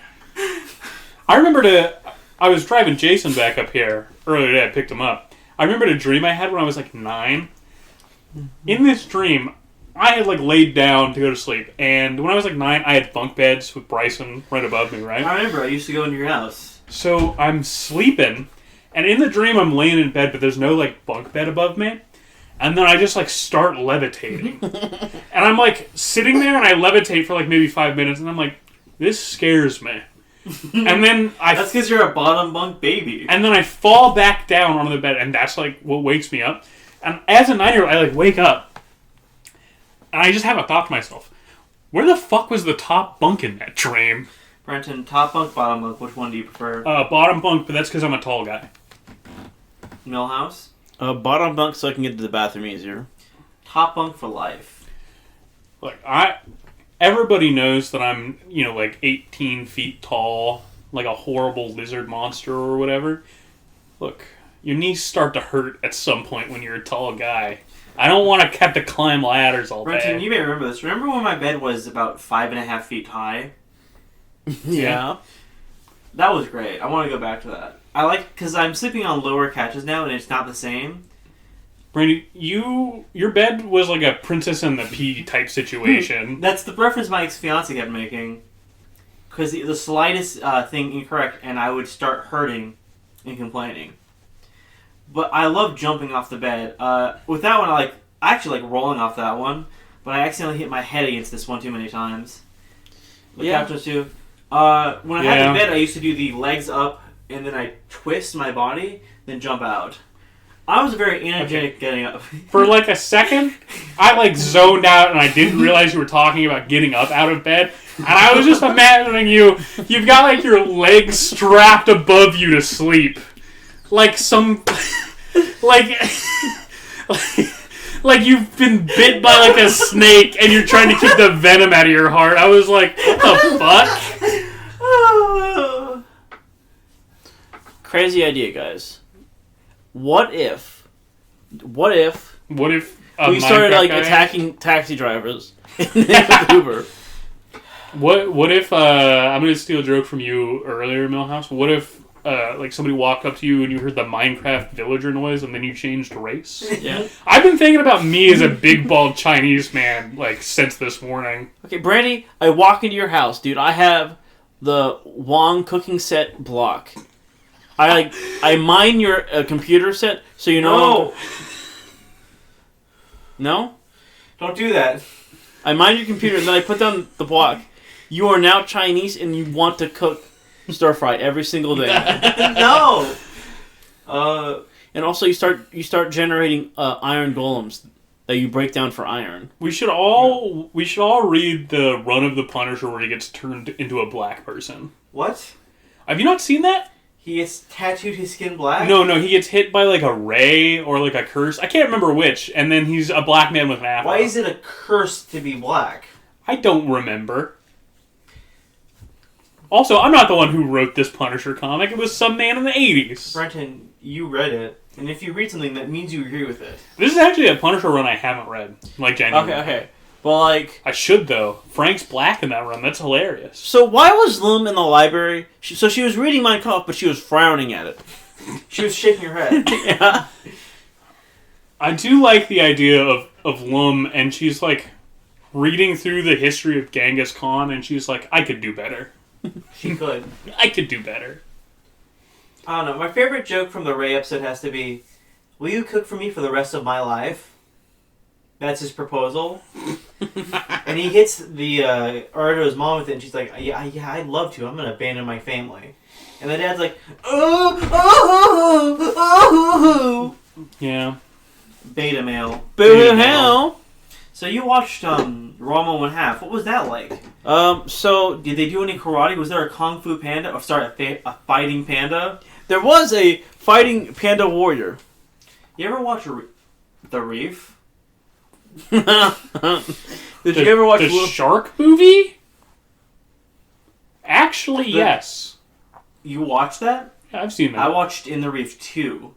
[SPEAKER 1] I was driving Jason back up here earlier today. I picked him up. I remembered a dream I had when I was like 9. In this dream, I had like laid down to go to sleep, and when I was like 9, I had bunk beds with Bryson right above me, right?
[SPEAKER 2] I remember I used to go into your house.
[SPEAKER 1] So I'm sleeping, and in the dream I'm laying in bed, but there's no like bunk bed above me. And then I just like start levitating. And I'm like sitting there and I levitate for like maybe 5 minutes, and I'm like, this scares me. And then
[SPEAKER 2] That's because you're a bottom bunk baby.
[SPEAKER 1] and then I fall back down onto the bed, and that's like what wakes me up. And as a 9-year-old, I like wake up, and I just have a thought to myself: where the fuck was the top bunk in that dream?
[SPEAKER 2] Brenton, top bunk, bottom bunk, which one do you prefer?
[SPEAKER 1] Bottom bunk, but that's because I'm a tall guy.
[SPEAKER 2] Milhouse?
[SPEAKER 3] Bottom bunk so I can get to the bathroom easier.
[SPEAKER 2] Top bunk for life.
[SPEAKER 1] Like everybody knows that I'm, like 18 feet tall, like a horrible lizard monster or whatever. Look, your knees start to hurt at some point when you're a tall guy. I don't want to have to climb ladders all
[SPEAKER 2] Brenton,
[SPEAKER 1] day.
[SPEAKER 2] you may remember this. Remember when my bed was about 5.5 feet high?
[SPEAKER 3] Yeah.
[SPEAKER 2] That was great. I want to go back to that. I like, because I'm sleeping on lower couches now, and it's not the same.
[SPEAKER 1] Brandy, your bed was like a Princess and the Pea type situation.
[SPEAKER 2] That's the reference my ex-fiance kept making. Because the slightest thing incorrect, and I would start hurting and complaining. But I love jumping off the bed. With that one, I actually like rolling off that one, but I accidentally hit my head against this one too many times. The captors too. When I had the bed, I used to do the legs up, and then I twist my body, then jump out. I was very energetic getting up.
[SPEAKER 1] For like a second, I like zoned out and I didn't realize you were talking about getting up out of bed. And I was just imagining you've got like your legs strapped above you to sleep. Like some, like you've been bit by like a snake and you're trying to keep the venom out of your heart. I was like, what the fuck?
[SPEAKER 3] Crazy idea, guys. What if
[SPEAKER 1] we
[SPEAKER 3] started like attacking taxi drivers in Uber?
[SPEAKER 1] What if I'm gonna steal a joke from you earlier, Milhouse? What if like somebody walked up to you and you heard the Minecraft villager noise and then you changed race?
[SPEAKER 3] Yeah.
[SPEAKER 1] I've been thinking about me as a big bald Chinese man like since this morning.
[SPEAKER 3] Okay, Brandy, I walk into your house, dude. I have the Wong cooking set block. I mine your computer set, so you know. No?
[SPEAKER 2] Don't do that.
[SPEAKER 3] I mine your computer, and then I put down the block. You are now Chinese, and you want to cook stir fry every single day.
[SPEAKER 2] No.
[SPEAKER 3] And also, you start generating iron golems that you break down for iron.
[SPEAKER 1] We should all read the Run of the Punisher where he gets turned into a black person.
[SPEAKER 2] What?
[SPEAKER 1] Have you not seen that?
[SPEAKER 2] He has tattooed his skin black?
[SPEAKER 1] No, he gets hit by like a ray or like a curse. I can't remember which, and then he's a black man with an afro.
[SPEAKER 2] Why is it a curse to be black?
[SPEAKER 1] I don't remember. Also, I'm not the one who wrote this Punisher comic. It was some man in the 80s.
[SPEAKER 2] Brenton, you read it. And if you read something, that means you agree with it.
[SPEAKER 1] This is actually a Punisher run I haven't read. Like, genuinely.
[SPEAKER 3] Okay. Well, like...
[SPEAKER 1] I should, though. Frank's black in that run. That's hilarious.
[SPEAKER 3] So why was Lum in the library? She was reading Mein Kampf, but she was frowning at it.
[SPEAKER 2] She was shaking her head.
[SPEAKER 3] Yeah.
[SPEAKER 1] I do like the idea of Lum, and she's, like, reading through the history of Genghis Khan, and she's like, I could do better.
[SPEAKER 2] She could.
[SPEAKER 1] I could do better.
[SPEAKER 2] I don't know. My favorite joke from the Ray episode has to be, will you cook for me for the rest of my life? That's his proposal. And he hits the Aruto's mom with it, and she's like, yeah, I'd love to. I'm going to abandon my family. And the dad's like, oh.
[SPEAKER 1] Yeah.
[SPEAKER 2] Beta male.
[SPEAKER 3] Boo hell.
[SPEAKER 2] So you watched Ranma 1/2. What was that like?
[SPEAKER 3] So
[SPEAKER 2] Did they do any karate? Was there a kung fu panda? Oh, sorry, a fighting panda?
[SPEAKER 3] there was a fighting panda warrior.
[SPEAKER 2] You ever watch The Reef?
[SPEAKER 3] Did you ever watch
[SPEAKER 1] the shark movie? Actually, yes.
[SPEAKER 2] You watched that?
[SPEAKER 1] Yeah, I've seen that.
[SPEAKER 2] I watched In the Reef 2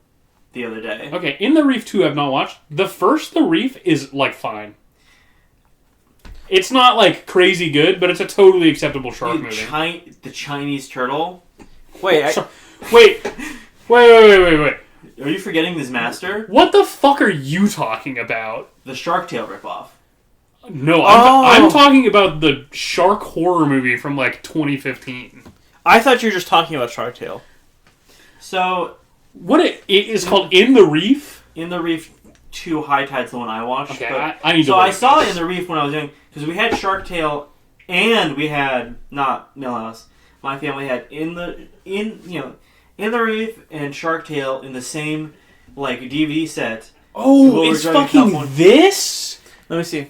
[SPEAKER 2] the other day.
[SPEAKER 1] Okay, In the Reef 2 I've not watched. The first The Reef is, like, fine. It's not, like, crazy good, but it's a totally acceptable shark
[SPEAKER 2] Dude,
[SPEAKER 1] movie.
[SPEAKER 2] The Chinese turtle?
[SPEAKER 3] Wait,
[SPEAKER 1] Wait.
[SPEAKER 2] Are you forgetting this master?
[SPEAKER 1] What the fuck are you talking about?
[SPEAKER 2] The Shark Tale ripoff.
[SPEAKER 1] No,
[SPEAKER 3] Oh.
[SPEAKER 1] I'm talking about the shark horror movie from, like, 2015.
[SPEAKER 3] I thought you were just talking about Shark Tale.
[SPEAKER 2] So,
[SPEAKER 1] What it is called In the Reef?
[SPEAKER 2] In the Reef 2 High Tide's the one I watched.
[SPEAKER 1] Okay,
[SPEAKER 2] but-
[SPEAKER 1] I need to
[SPEAKER 2] So I
[SPEAKER 1] watch
[SPEAKER 2] saw
[SPEAKER 1] this.
[SPEAKER 2] In the Reef when I was young, because we had Shark Tale and we had, not Milhouse, my family had In the Reef and Shark Tale in the same, like, DVD set.
[SPEAKER 1] Oh,
[SPEAKER 2] Well,
[SPEAKER 1] it's
[SPEAKER 2] we're driving
[SPEAKER 1] fucking
[SPEAKER 2] California.
[SPEAKER 1] this?
[SPEAKER 3] Let me see.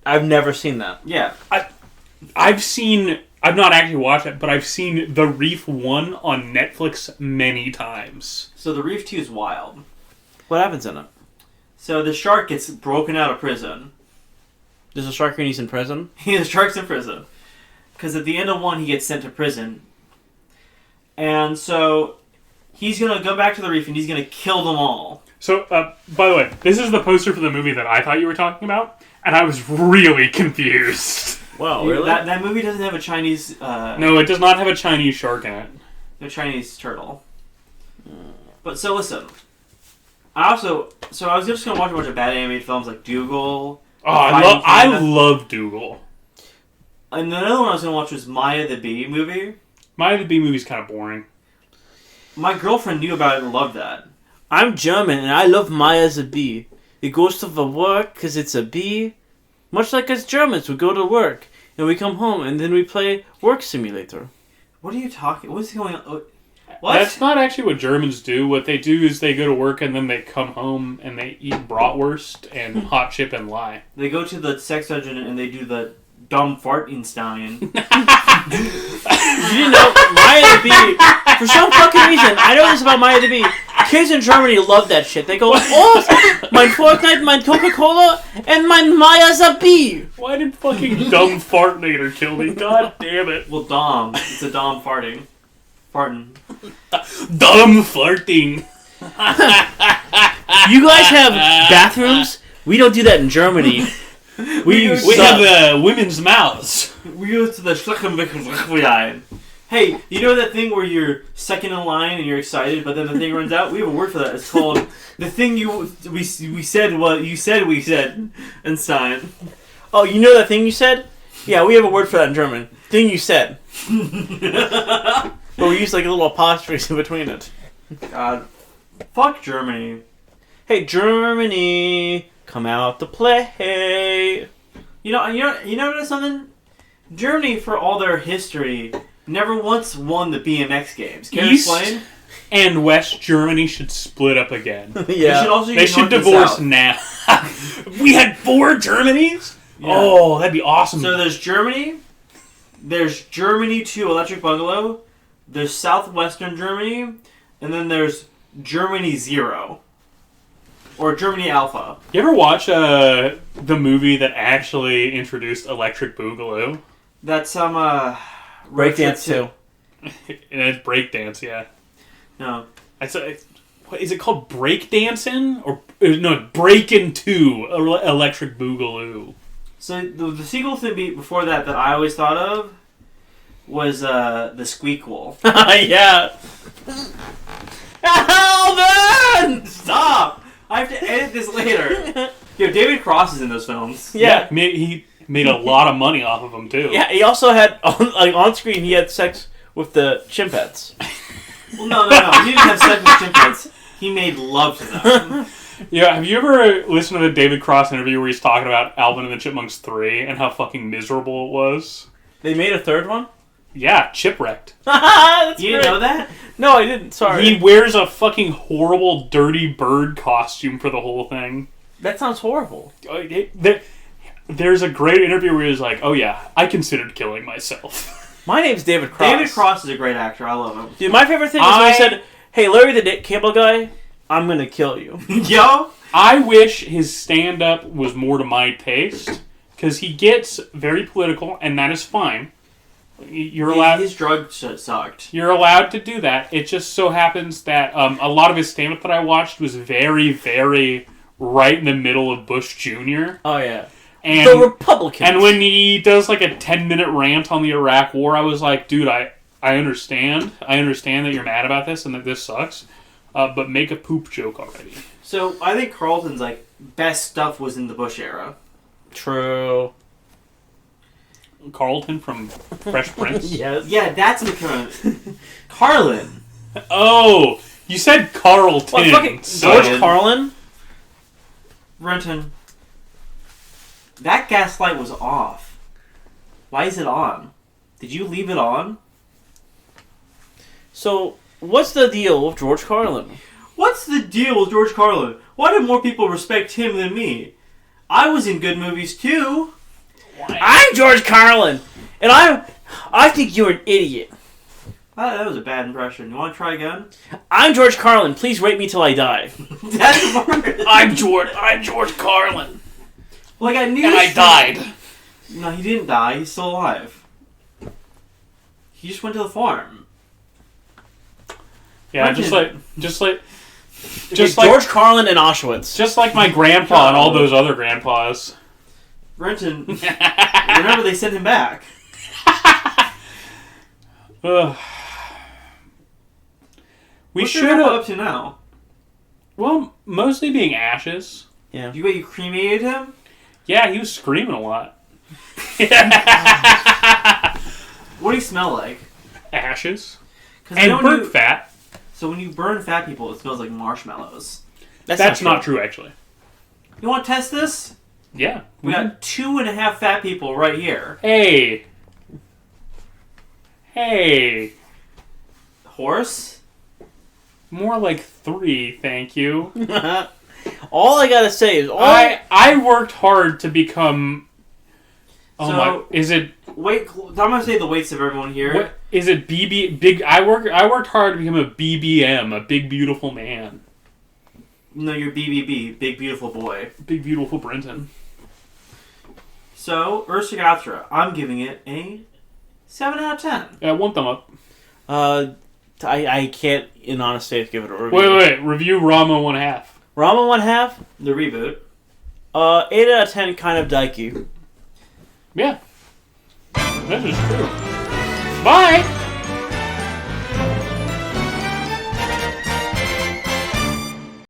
[SPEAKER 3] I've never seen that.
[SPEAKER 2] Yeah.
[SPEAKER 1] I've not actually watched it, but I've seen The Reef 1 on Netflix many times.
[SPEAKER 2] So The Reef 2 is wild.
[SPEAKER 3] What happens in it?
[SPEAKER 2] So the shark gets broken out of prison.
[SPEAKER 3] There's a shark and he's in prison?
[SPEAKER 2] The shark's in prison. Because at the end of 1, he gets sent to prison. And so he's going to go back to the reef and he's going to kill them all.
[SPEAKER 1] So, by the way, this is the poster for the movie that I thought you were talking about, and I was really confused.
[SPEAKER 3] Wow, really?
[SPEAKER 2] That movie doesn't have a Chinese...
[SPEAKER 1] No, it does not have a Chinese shark in it.
[SPEAKER 2] A Chinese turtle. But so listen. I was just going to watch a bunch of bad animated films like Dougal.
[SPEAKER 1] Oh, I love Dougal.
[SPEAKER 2] And another one I was going to watch was Maya the Bee movie.
[SPEAKER 1] Maya the Bee movie's kind of boring.
[SPEAKER 2] My girlfriend knew about it and loved that.
[SPEAKER 3] I'm German and I love Maya as a bee. It goes to the work because it's a bee. Much like us Germans, we go to work and we come home and then we play Work Simulator.
[SPEAKER 2] What are you talking... What's going on? What?
[SPEAKER 1] That's not actually what Germans do. What they do is they go to work and then they come home and they eat bratwurst and hot chip and lie.
[SPEAKER 2] They go to the sex dungeon and they do the dumb fartenstein.
[SPEAKER 3] You didn't know Maya the Bee, for some fucking reason, I know this about Maya the Bee, kids in Germany love that shit. They go, oh, mein Fortnite, mein Coca-Cola, and mein Maya the Bee.
[SPEAKER 1] Why did fucking dumb Fartnator kill me? God damn it.
[SPEAKER 2] Well, Dom. It's a Dom farting. Farting.
[SPEAKER 1] Dumb farting.
[SPEAKER 3] You guys have bathrooms? We don't do that in Germany. We
[SPEAKER 1] have women's mouths.
[SPEAKER 2] We go to the Schleckenwickelwickelwein. Hey, you know that thing where you're second in line and you're excited, but then the thing runs out? We have a word for that. It's called the thing we said what you said we said in sign.
[SPEAKER 3] Oh, you know that thing you said? Yeah, we have a word for that in German. Thing you said. But we use like a little apostrophe in between it.
[SPEAKER 2] God. Fuck Germany.
[SPEAKER 3] Hey, Germany, come out to play.
[SPEAKER 2] You know something? Germany, for all their history, never once won the BMX games. Can you
[SPEAKER 1] East
[SPEAKER 2] explain?
[SPEAKER 1] and West Germany should split up again.
[SPEAKER 3] Yeah.
[SPEAKER 1] They should divorce now. We had 4 Germanys?
[SPEAKER 2] Yeah.
[SPEAKER 1] Oh, that'd be awesome.
[SPEAKER 2] So there's Germany. There's Germany 2 Electric Bungalow. There's Southwestern Germany. And then there's Germany 0. Or Germany Alpha.
[SPEAKER 1] You ever watch the movie that actually introduced Electric Boogaloo?
[SPEAKER 2] That's some
[SPEAKER 3] Breakdance 2.
[SPEAKER 1] And it's breakdance, yeah.
[SPEAKER 2] No.
[SPEAKER 1] What is it called? Breakdancing? Or no, Breakin' 2 Electric Boogaloo. So
[SPEAKER 2] the sequel to be before that I always thought of was the Squeakquel.
[SPEAKER 3] Yeah.
[SPEAKER 2] Alvin! Stop! I have to edit this later. Yo, David Cross is in those films.
[SPEAKER 3] Yeah.
[SPEAKER 1] He made a lot of money off of them, too.
[SPEAKER 3] Yeah, he also had, on screen, he had sex with the chimpettes.
[SPEAKER 2] Well, no. He didn't have sex with chimpanzees. He made love to them.
[SPEAKER 1] Yeah, have you ever listened to the David Cross interview where he's talking about Alvin and the Chipmunks 3 and how fucking miserable it was?
[SPEAKER 3] They made a third one?
[SPEAKER 1] Yeah, chipwrecked.
[SPEAKER 3] That's
[SPEAKER 2] You didn't know that?
[SPEAKER 3] No, I didn't. Sorry.
[SPEAKER 1] He wears a fucking horrible, dirty bird costume for the whole thing.
[SPEAKER 3] That sounds horrible.
[SPEAKER 1] There's a great interview where he's like, "Oh yeah, I considered killing myself."
[SPEAKER 3] My name's David Cross.
[SPEAKER 2] David Cross is a great actor. I love him.
[SPEAKER 3] Dude, my favorite thing is when he said, "Hey, Larry the Cable Guy, I'm gonna kill you."
[SPEAKER 2] Yo!
[SPEAKER 1] I wish his stand-up was more to my taste, because he gets very political, and that is fine. You're allowed.
[SPEAKER 2] His drug shit sucked.
[SPEAKER 1] You're allowed to do that. It just so happens that a lot of his stand-up that I watched was very, very right in the middle of Bush Jr.
[SPEAKER 3] Oh, yeah.
[SPEAKER 1] And,
[SPEAKER 3] the Republicans.
[SPEAKER 1] And when he does like a 10-minute rant on the Iraq War, I was like, dude, I understand. I understand that you're mad about this and that this sucks, but make a poop joke already.
[SPEAKER 2] So, I think Carlton's, like, best stuff was in the Bush era.
[SPEAKER 3] True.
[SPEAKER 1] Carlton from Fresh Prince?
[SPEAKER 3] Yes.
[SPEAKER 2] Yeah, that's the kind of... Carlin.
[SPEAKER 1] Oh, you said Carlton.
[SPEAKER 3] What, fucking
[SPEAKER 1] so-
[SPEAKER 3] George Carlin?
[SPEAKER 2] Renton. That gaslight was off. Why is it on? Did you leave it on?
[SPEAKER 3] So, what's the deal with George Carlin?
[SPEAKER 2] What's the deal with George Carlin? Why do more people respect him than me? I was in good movies too.
[SPEAKER 3] I'm George Carlin, and I think you're an idiot.
[SPEAKER 2] That was a bad impression. You want to try again?
[SPEAKER 3] I'm George Carlin. Please rate me till I die.
[SPEAKER 2] That's worse.
[SPEAKER 1] I'm George Carlin.
[SPEAKER 2] Like I knew.
[SPEAKER 1] And I died.
[SPEAKER 2] No, he didn't die. He's still alive. He just went to the farm.
[SPEAKER 1] Yeah,
[SPEAKER 2] Renton.
[SPEAKER 1] just like
[SPEAKER 3] George Carlin and Auschwitz.
[SPEAKER 1] just like my grandpa and all those other grandpas.
[SPEAKER 2] Renton. Remember they sent him back.
[SPEAKER 1] Ugh. We
[SPEAKER 2] What's
[SPEAKER 1] should
[SPEAKER 2] your grandpa
[SPEAKER 1] have.
[SPEAKER 2] up to now?
[SPEAKER 1] Well, mostly being ashes.
[SPEAKER 3] Yeah.
[SPEAKER 2] You cremated him?
[SPEAKER 1] Yeah, he was screaming a lot.
[SPEAKER 2] What do you smell like?
[SPEAKER 1] Ashes
[SPEAKER 2] Because
[SPEAKER 1] and burnt fat.
[SPEAKER 2] So when you burn fat people, it smells like marshmallows.
[SPEAKER 1] That's not true, actually.
[SPEAKER 2] You want to test this?
[SPEAKER 1] Yeah.
[SPEAKER 2] We got 2.5 fat people right here.
[SPEAKER 1] Hey.
[SPEAKER 2] Horse?
[SPEAKER 1] More like 3, thank you.
[SPEAKER 3] All I gotta say is
[SPEAKER 1] I worked hard to become. Oh
[SPEAKER 2] So-
[SPEAKER 1] my! Is it?
[SPEAKER 2] Wait, I'm gonna say the weights of everyone here.
[SPEAKER 1] What is it? Big. I worked hard to become a BBM, a big beautiful man,
[SPEAKER 2] No, you're BBB, big beautiful boy.
[SPEAKER 1] big beautiful Brenton.
[SPEAKER 2] So, Urusei Yatsura, I'm giving it a 7 out of 10.
[SPEAKER 1] Yeah, 1 thumb up.
[SPEAKER 3] I can't in honest faith give it a review.
[SPEAKER 1] Wait. Review Rama 1/2.
[SPEAKER 3] Rama 1/2.
[SPEAKER 2] The reboot.
[SPEAKER 3] 8 out of 10. Kind of dykey.
[SPEAKER 1] Yeah, that is true. Bye.